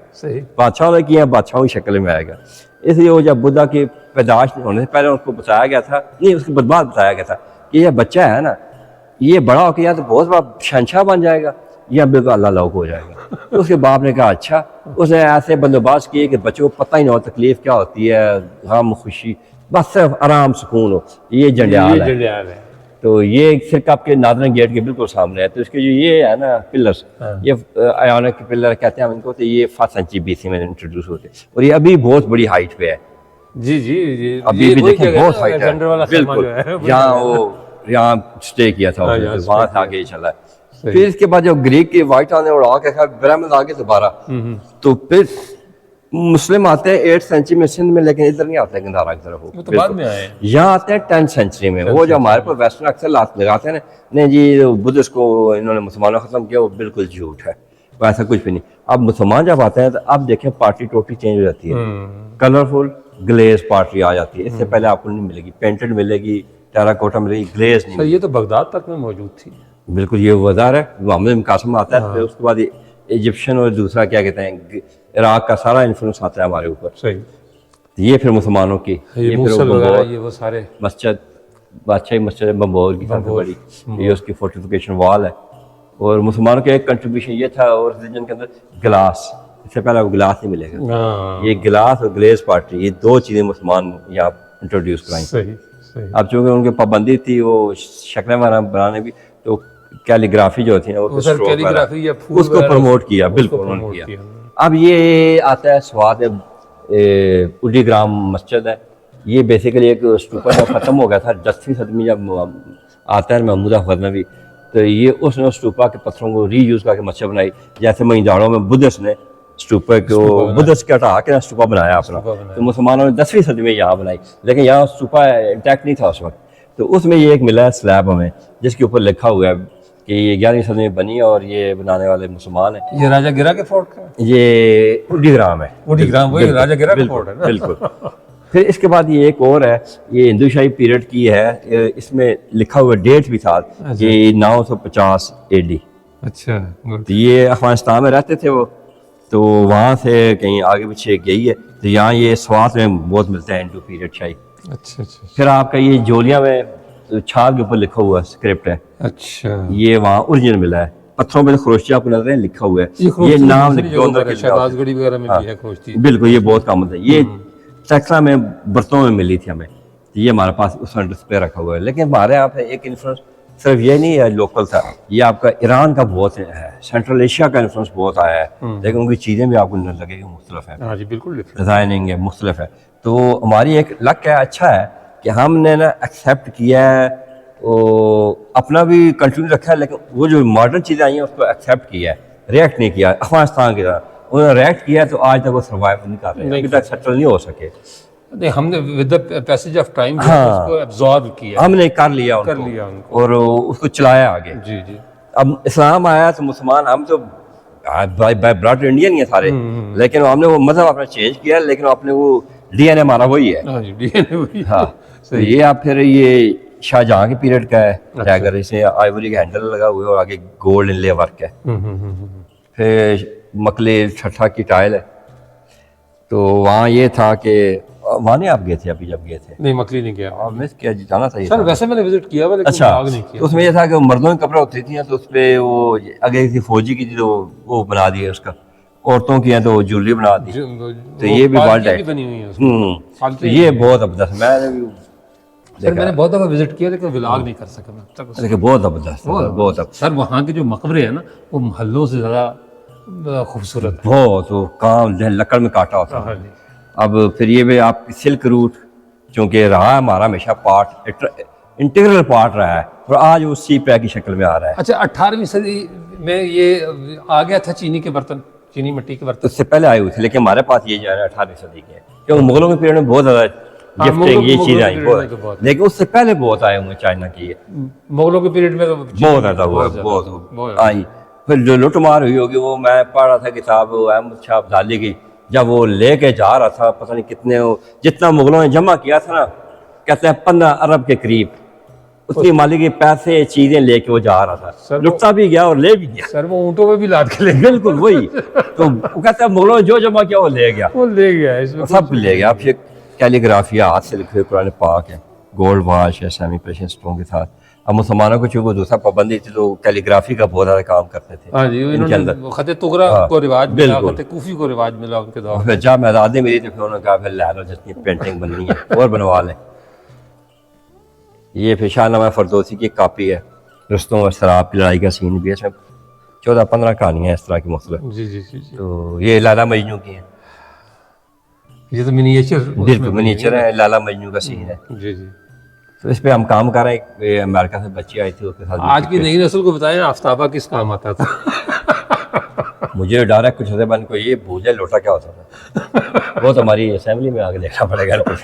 बादशाहों ने किया बादशाहों की शक्ल में आएगा। इसलिए वो जब बुद्धा की पैदाश होने से पहले उसको बताया गया था, नहीं उसके बाद बताया गया था कि यह बच्चा है ना, ये बड़ा होकर या तो बहुत बड़ा शहंशाह बन जाएगा या बिल्कुल अल्लाह लाउक हो जाएगा। तो उसके बाप ने कहा अच्छा, उसने ऐसे बंदोबस्त किए कि बच्चों को पता ही ना हो तकलीफ क्या होती है, गम खुशी, बस सिर्फ आराम सुकून हो। ये जंडियाल है। तो ये सिर्फ आपके नादरन गेट के बिल्कुल सामने है। तो इसके जो ये है ना पिलर्स, ये आयोनिक के पिलर कहते हैं हम इनको, तो ये 5 सेंचुरी BC में इंट्रोड्यूस होते, और ये अभी बहुत बड़ी हाइट पे है। जी अभी भी देखें बहुत हाइट है, बिल्कुल यहाँ स्टे किया था, वहां से आगे चला। फिर इसके बाद जब ग्रीक के व्हाइट आने उड़ा के ब्राह्मण आगे दोबारा, तो फिर मुस्लिम आते हैं 8th सेंचुरी में सिंध में, लेकिन इधर नहीं आते गंधारा की तरफ, वो तो बाद में आए। यहाँ आते हैं 10th सेंचुरी में। वो जो हमारे पर वेस्टर्न अक्सर लगाते हैं ना, नहीं जी बुद्धिस्ट को इन्होंने मुसलमानों खत्म किया, वो बिल्कुल झूठ है, वो ऐसा कुछ भी नहीं। अब मुसलमान जब आते हैं तो अब देखें पार्टी टोटली चेंज हो जाती है, कलरफुल ग्लेज पार्टी आ जाती है। इससे पहले आपको नहीं मिलेगी, पेंटेड मिलेगी, टेराकोटा मिलेगी, ग्लेज नहीं। ये तो बगदाद तक में मौजूद थी। बिल्कुल, ये वज़ार है, मोहम्मद बिन कासिम आता है, फिर उसके बाद इजिप्शियन और दूसरा क्या कहते हैं इराक का सारा इन्फ्लुएंस आता है हमारे ऊपर। सही। ये फिर मुसलमानों की ये वो सारे मस्जिद, बादशाही मस्जिद बम्बोर की सबसे बड़ी, ये उसकी फोर्टिफिकेशन वॉल है। और मुसलमानों का एक कंट्रीब्यूशन ये था, और रिलीजन के अंदर गिलास, इससे पहले वो गिलास नहीं मिलेगा। ये गिलास और ग्लेज पार्टी, ये 2 चीज़ें मुसलमान यहाँ इंट्रोड्यूस कराई। अब चूँकि उनकी पाबंदी थी वो शक्लें बनाने भी, तो कैलीग्राफी जो होती है उसको प्रमोट किया, बिल्कुल उन्होंने किया। अब ये आता है स्वाद उडी ग्राम मस्जिद है, ये बेसिकली एक स्टूपा जब खत्म हो गया था 10वीं सदी जब आता है महमूदा गजनवी, तो ये उसने स्टूपा के पत्थरों को रीयूज करके मस्जिद बनाई। जैसे महिंदाड़ों में बुद्धिस्ट ने स्टूपा को बुद्धिस्ट के हटा के स्टूपा बनाया अपना, तो मुसलमानों ने 10वीं सदी में यहाँ बनाई, लेकिन यहाँ स्टूपा इंटैक्ट नहीं था उस वक्त। तो उसमें ये एक मिला है स्लैब हमें, जिसके ऊपर लिखा हुआ है कि ये 11वीं सदी में बनी है और ये बनाने वाले मुसलमान है। ये राजा गिरा के फोर्ट का, ये उडीग्राम है, उडीग्राम वही राजा गिरा का फोर्ट है ना। बिल्कुल। फिर इसके बाद ये एक और है, ये हिंदू शाही पीरियड की है, इसमें लिखा हुआ डेट भी था ये 950 AD। अच्छा। तो ये अफगानिस्तान में रहते थे वो, तो वहाँ से कहीं आगे पीछे गई है, तो यहाँ ये स्वात में बहुत मिलता है हिंदू पीरियड शाही। अच्छा। फिर आपका ये जोलिया में छाल के ऊपर लिखा हुआ स्क्रिप्ट है। अच्छा। ये वहाँ ओरिजिनल मिला है, पत्थरों पे खरोष्टी आपको नजर लिखा हुआ है, ये नाम शहबाजगढ़ी वगैरह में भी है खरोष्टी। बिल्कुल, ये बहुत कॉमन है। ये टेक्सला में बर्तनों में मिली थी हमें, तो ये हमारे पास उस डिस्प्ले रखा हुआ है। लेकिन हमारे यहाँ पे एक इन्फ्लुएंस सिर्फ ये नहीं है लोकल था, ये आपका ईरान का बहुत है, सेंट्रल एशिया का इन्फ्लुएंस बहुत आया है, लेकिन उनकी चीज़ें भी आपको नजर लगेगी मुख्तलिफ है। हाँ जी, बिल्कुल डिज़ाइनिंग है मुख्तलिफ है। तो हमारी एक लक है, अच्छा है कि हमने ना एक्सेप्ट किया है, अपना भी कंटिन्यू रखा है, लेकिन वो जो मॉडर्न चीज़ें आई हैं उसको एक्सेप्ट किया है, रिएक्ट नहीं किया अफगानिस्तान की तरह। उन्होंने रिएक्ट किया तो आज तक वो सर्वाइव नहीं कर रहे, अभी तक सेटल नहीं हो सके। नहीं, हमने with the passage of time हाँ, उसको एब्जॉर्ब किया, हमने कर लिया उनको और उसको चलाया आगे। जी जी। अब इस्लाम आया तो मुसलमान, हम तो बाय ब्लड इंडियन ही है सारे, लेकिन हमने वो मजहब अपना चेंज किया, लेकिन अपने वो डीएनए हमारा वही है। हाँ जी, डीएनए वही। हाँ, तो ये आप फिर ये शाहजहां के पीरियड का है, अगर इसे आइवरी का हैंडल लगा हुआ है और आगे गोल्ड इनले वर्क है। फिर मकले छठा की टाइल है। तो वहाँ ये था कि वहाँ नहीं आप गए थे अभी जब गए थे? नहीं, मकली नहीं गया। और मिस किया, जाना चाहिए सर, वैसे मैंने विजिट किया हुआ, लेकिन अच्छा, ब्लॉग नहीं किया। तो उसमें ये था कि मर्दों के कपड़े होती थी तो उस पर वो अगर किसी फौजी की थी तो वो बना दिया उसका, औरतों की है तो ज्वेलरी बना दी। तो ये भी वर्ल्ड है बनी हुई है। तो ये बहुत जबरदस्त, मैंने भी सर मैंने बहुत दफा विजिट किया, लेकिन व्लॉग नहीं कर सका मैं अब तक। देखिए बहुत जबरदस्त, बहुत सर वहाँ के जो मकबरे हैं ना, वो महलों से ज़्यादा खूबसूरत है। बहुत, वो काम लकड़ में काटा होता है। अब फिर ये भी आप सिल्क रूट चूँकि रहा हमारा हमेशा पार्ट, इंटीग्रल पार्ट रहा है, और आज वो सी पैक की शक्ल में आ रहा है। अच्छा, 18वीं सदी में ये आ गया था चीनी के बर्तन, चीनी मिट्टी के बर्तन। उससे पहले आए हुए थे, लेकिन हमारे पास ये जो है 18वीं सदी के, क्योंकि मुगलों के पीरियड में बहुत ज़्यादा गिफ्टिंग ये चीज़ें आई बहुत, लेकिन उससे पहले बहुत आए हुए चाइना की, मुगलों के पीरियड में तो बहुत ज़्यादा बहुत आई। फिर जो लुटमार हुई होगी, वो मैं पढ़ रहा था किताब अहमद शाह अब्दाली की, जब वो लेके जा रहा था पता नहीं कितने, जितना मुगलों ने जमा किया था ना, कहते हैं 15 अरब के करीब, उतनी मालिक के पैसे चीजें लेके वो जा रहा था, लुटता भी गया और ले भी गया। सर वो ऊँटों में भी लाद के ले गया। बिल्कुल वही, तो वो कहते हैं मुगलों ने जो जमा किया वो ले गया, वो ले गया, इसमें सब ले गया। अब ये कैलीग्राफिया हाथ से लिखे हुए कुरान पाक है, गोल्ड वॉश है सेमी प्रेशियस स्टोन के साथ। अब मुसलमानों को चूंकि दूसरा पाबंदी थी तो कैलीग्राफी का बहुत ज़्यादा काम करते थे। हाँ जी, इन्होंने खत तुगरा को रिवाज मिला, खत कूफी को रिवाज मिला उनके दौर। फिर जब आज़ादी मिली तो फिर उन्होंने कहा फिर ला लो, जितनी पेंटिंग बननी है और बनवा लें। ये फिर शाहनामा फरदौसी की कापी है, रुस्तम और शराब की लड़ाई का सीन भी है, इसमें 14-15 कहानियाँ इस तरह की मुख्तलिफ। जी जी जी। तो ये लाला मजनू की है, ये तो मिनिएचर, बिल्कुल मिनिएचर है, लाला मजनू का सीन है। जी जी। तो इस पे हम काम कर रहे हैं, अमेरिका से बच्ची आई थी उसके साथ। आज की नई नस्ल को बताएं आफ्ताबा किस काम आता था। मुझे डर है कुछ बन को ये भूजा लोटा क्या होता था, वो तो हमारी असेंबली में आगे देखना पड़ेगा कुछ।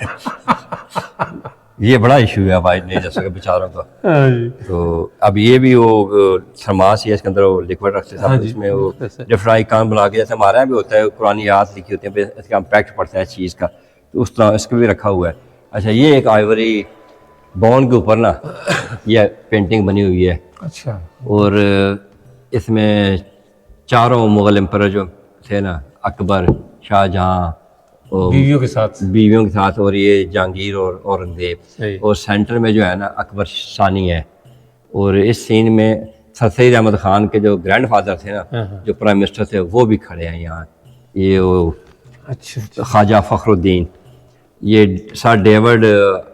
ये बड़ा इशू है भाई नहीं जा सके बेचारों का। तो अब ये भी वो थर्मास है, इसके अंदर वो लिक्विड रखते थे, इसमें वो डिफ्राई कान बना के, जैसे हमारे यहाँ भी होता है कुरानी याद लिखी होती है, इसका इम्पैक्ट पड़ता है चीज़ का, तो उस तरह इसका भी रखा हुआ है। अच्छा, ये एक आइवरी बॉन के ऊपर ना ये पेंटिंग बनी हुई है। अच्छा। और इसमें चारों मुगल एम्पर जो थे ना, अकबर, शाहजहां, बीवियों के साथ, और ये जहांगीर और औरंगजेब, और सेंटर में जो है ना अकबर सानी है। और इस सीन में सर सईद अहमद खान के जो ग्रैंड फादर थे ना, जो प्राइम मिनिस्टर थे, वो भी खड़े हैं यहाँ। ये वो अच्छा ख्वाजा फखरुद्दीन, ये सर डेविड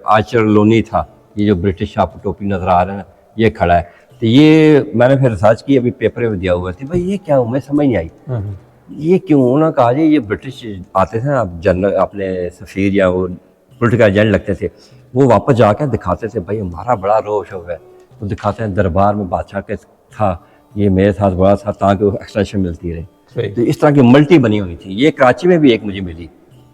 आर्चर लोनी था, ये जो ब्रिटिश आपको टोपी नजर आ रहा है ना, ये खड़ा है। तो ये मैंने फिर रिसर्च की, अभी पेपर में दिया हुआ था, भाई ये क्या, मैं समझ नहीं आई ये क्यों। उन्होंने कहा जी ये ब्रिटिश आते थे ना जनरल, अपने सफ़ीर या वो पोलिटिकल एजेंट लगते थे, वो वापस जाकर दिखाते थे भाई हमारा बड़ा रोष हो गया, तो दिखाते हैं दरबार में बादशाह के था, ये मेरे साथ बड़ा था, ताकि वो एक्सटेंशन मिलती रही। तो इस तरह की मल्टी बनी हुई थी। ये कराची में भी एक मुझे मिली,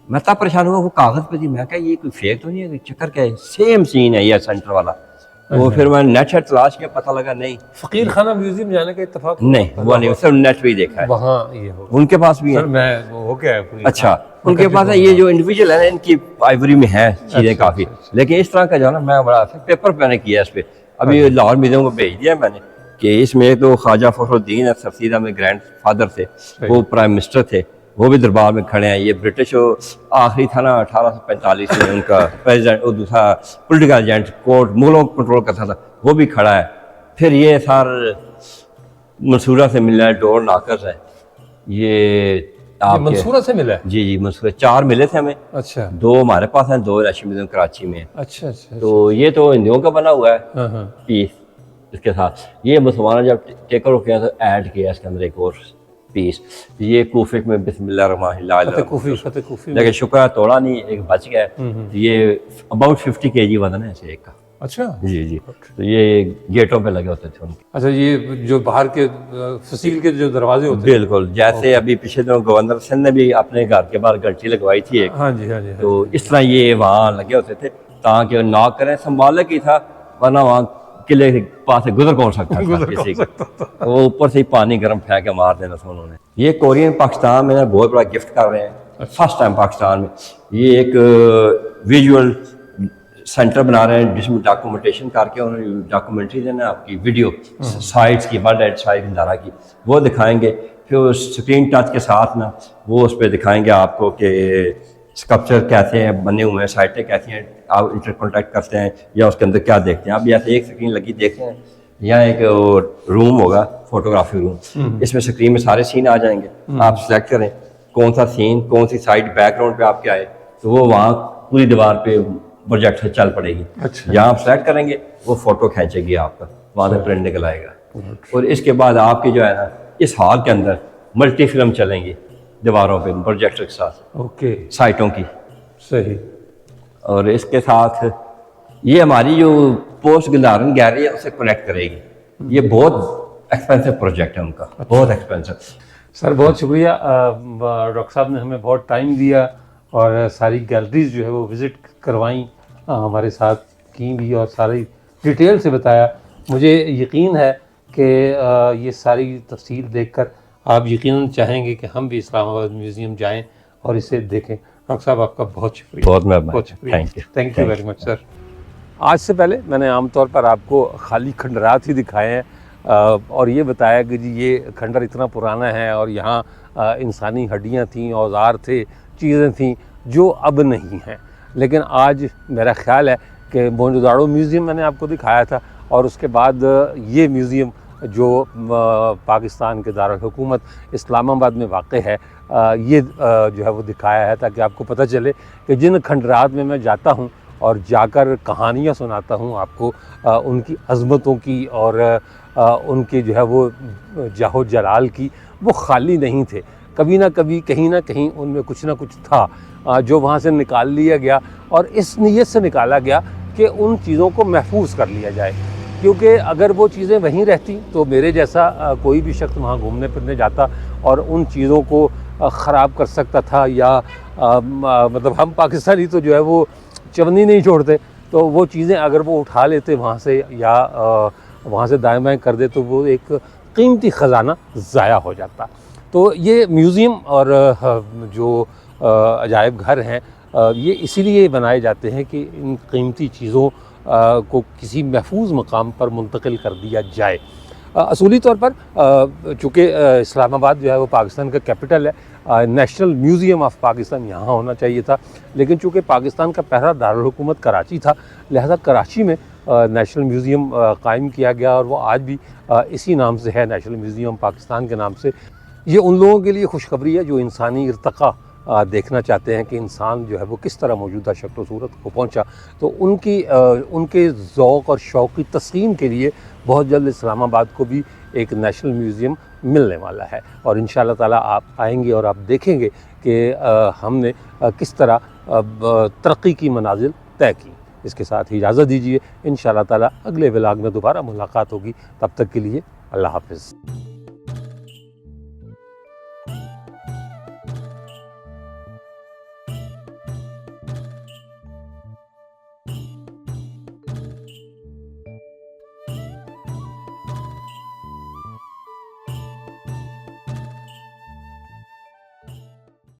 मैं तब परेशान हुआ, वो कागज़ पे थी, मैं कहा ये कोई फेक तो नहीं है, चक्कर क्या है, सेम सीन है ये सेंटर वाला। वो फिर मैंने नेट से तलाश किया, पता लगा नहीं। फकीर खाना म्यूजियम जाने का इत्तेफाक नहीं हुआ, नहीं सिर्फ नेट पे ही देखा है, वहाँ ये हो उनके पास भी है। मैं वो हो क्या है अच्छा, उनके पास है, ये जो इंडिविजुअल है ना, इनकी आइवरी में है चीज़ें काफ़ी, लेकिन इस तरह का जो है ना, मैं बड़ा पेपर मैंने किया इस पर, अभी लाहौर म्यूजियम को भेज दिया मैंने, कि इसमें तो ख्वाजा फखरुद्दीन सरसीदा में ग्रैंड फादर थे, वो प्राइम मिनिस्टर थे, वो भी दरबार में खड़े हैं। ये ब्रिटिश आखिरी था ना 1845 में उनका प्रेसिडेंट, और दूसरा पॉलिटिकल एजेंट कोर्ट मुगलों को कंट्रोल करता था, वो भी खड़ा है। फिर ये सार मंसूरा से मिला है, डोर नाकस है, ये आप मंसूरा से मिला है? जी जी, मंसूरा 4 मिले थे हमें। अच्छा। 2 हमारे पास हैं, 2 नेशनल म्यूजियम कराची में। अच्छा अच्छा। तो ये तो हिंदुओं का बना हुआ है पीस, इसके साथ ये मुसलमानों जब टेकर हो गया तो ऐड किया इसके अंदर एक और पीस। ये कूफे में बिस्मिल्लाह, लेकिन शुक्र तोड़ा नहीं, एक बच गया। ये अबाउट 50 kg वजन है इसे एक का। अच्छा जी जी। तो ये गेटों पे लगे होते थे उनके। अच्छा, ये जो बाहर के फसील के जो दरवाजे होते हैं। बिल्कुल, जैसे अभी पिछले दिनों गवर्नर सिंह ने भी अपने घर के बाहर घंटी लगवाई थी एक। हाँ जी हाँ जी हाँ तो जी। इस तरह ये वहाँ लगे होते थे ताकि नॉक करें, संभालक ही था, वरना वहाँ किले के पास से गुजर कौन सकता था किसी का। वो ऊपर से ही पानी गर्म फेंक के मार देना था उन्होंने। ये कोरियन पाकिस्तान में बहुत बड़ा गिफ्ट कर रहे हैं, फर्स्ट टाइम पाकिस्तान में। ये एक विजुअल सेंटर बना रहे हैं जिसमें डॉक्यूमेंटेशन करके उन्होंने डॉक्यूमेंट्री देना, आपकी वीडियो साइट्स की, वर्ल्ड हेड साइट इंदारा की, वो दिखाएंगे। फिर उस स्क्रीन टच के साथ ना वो उस पर दिखाएंगे आपको कि स्कल्पचर कैसे हैं बने हुए हैं, साइटें कैसी हैं, आप इंटर कॉन्टैक्ट करते हैं या उसके अंदर क्या देखते हैं। आप ऐसे एक स्क्रीन लगी देखते हैं, यहाँ एक रूम होगा, फोटोग्राफी रूम, इसमें स्क्रीन में सारे सीन आ जाएंगे। आप सिलेक्ट करें कौन सा सीन, कौन सी साइड बैकग्राउंड पे आपके आए, तो वो वहाँ पूरी दीवार पे प्रोजेक्ट से चल पड़ेगी। अच्छा। जहाँ आप सेलेक्ट करेंगे वो फोटो खींचेगी आपका, वहाँ से प्रिंट निकल आएगा। और इसके बाद आपकी जो है ना इस हॉल के अंदर मल्टी फिल्म चलेंगी दीवारों पे प्रोजेक्टर के साथ, ओके, साइटों की। सही। और इसके साथ ये हमारी जो पोस्ट गिलारन गैलरी है उसे कनेक्ट करेगी। ये बहुत एक्सपेंसिव प्रोजेक्ट है उनका, बहुत एक्सपेंसिव। सर बहुत शुक्रिया, डॉक्टर साहब ने हमें बहुत टाइम दिया और सारी गैलरीज जो है वो विज़िट करवाई, हमारे साथ की भी और सारी डिटेल से बताया। मुझे यकीन है कि ये सारी तफसील देखकर आप यकीनन चाहेंगे कि हम भी इस्लामाबाद म्यूज़ियम जाएं और इसे देखें। डॉक्टर साहब आपका बहुत शुक्रिया। बहुत शुक्रिया, thank you very much sir. आज से पहले मैंने आमतौर पर आपको खाली खंडरात ही दिखाए हैं और ये बताया कि जी ये खंडर इतना पुराना है और यहाँ इंसानी हड्डियाँ थीं, औजार थे, चीज़ें थीं जो अब नहीं हैं। लेकिन आज मेरा ख्याल है कि मोहनजोदाड़ो म्यूज़ियम मैंने आपको दिखाया था और उसके बाद ये म्यूज़ियम जो पाकिस्तान के दारुल हुकूमत इस्लामाबाद में वाक़ है, ये जो है वो दिखाया है ताकि आपको पता चले कि जिन खंडरात में मैं जाता हूँ और जाकर कहानियाँ सुनाता हूँ आपको उनकी अज़मतों की और उनके जो है वो जाहो जलाल की, वो खाली नहीं थे। कभी ना कभी कहीं ना कहीं उनमें कुछ ना कुछ था जो वहाँ से निकाल लिया गया और इस नीयत से निकाला गया कि उन चीज़ों को महफूज कर लिया जाए, क्योंकि अगर वो चीज़ें वहीं रहती तो मेरे जैसा कोई भी शख्स वहाँ घूमने फिरने जाता और उन चीज़ों को ख़राब कर सकता था या मतलब हम पाकिस्तानी तो जो है वो चवन्नी नहीं छोड़ते, तो वो चीज़ें अगर वो उठा लेते वहाँ से या वहाँ से दाएँ बाएँ कर दे तो वो एक कीमती ख़जाना ज़ाया हो जाता। तो ये म्यूज़ियम और जो अजायब घर हैं ये इसीलिए बनाए जाते हैं कि इन कीमती चीज़ों को किसी महफूज मकाम पर मुंतकिल कर दिया जाए। असूली तौर पर चूँकि इस्लामाबाद जो है वो पाकिस्तान का कैपिटल है, नेशनल म्यूज़ियम ऑफ पाकिस्तान यहाँ होना चाहिए था, लेकिन चूँकि पाकिस्तान का पहला दारुल हुकूमत कराची था, लिहाजा कराची में नेशनल म्यूज़ियम कायम किया गया और वो आज भी इसी नाम से है, नेशनल म्यूज़ियम पाकिस्तान के नाम से। ये उन लोगों के लिए खुशखबरी है जो इंसानी इर्तक़ा देखना चाहते हैं कि इंसान जो है वो किस तरह मौजूदा शक्ल सूरत को पहुंचा, तो उनके ज़ौक़ और शौक़ की तस्कीन के लिए बहुत जल्द इस्लामाबाद को भी एक नेशनल म्यूज़ियम मिलने वाला है और इंशाअल्लाह ताला आप आएंगे और आप देखेंगे कि हमने किस तरह तरक्की की मनाजिल तय की। इसके साथ ही इजाज़त दीजिए, इंशाअल्लाह ताला अगले व्लॉग में दोबारा मुलाकात होगी। तब तक के लिए अल्लाह हाफ़िज़।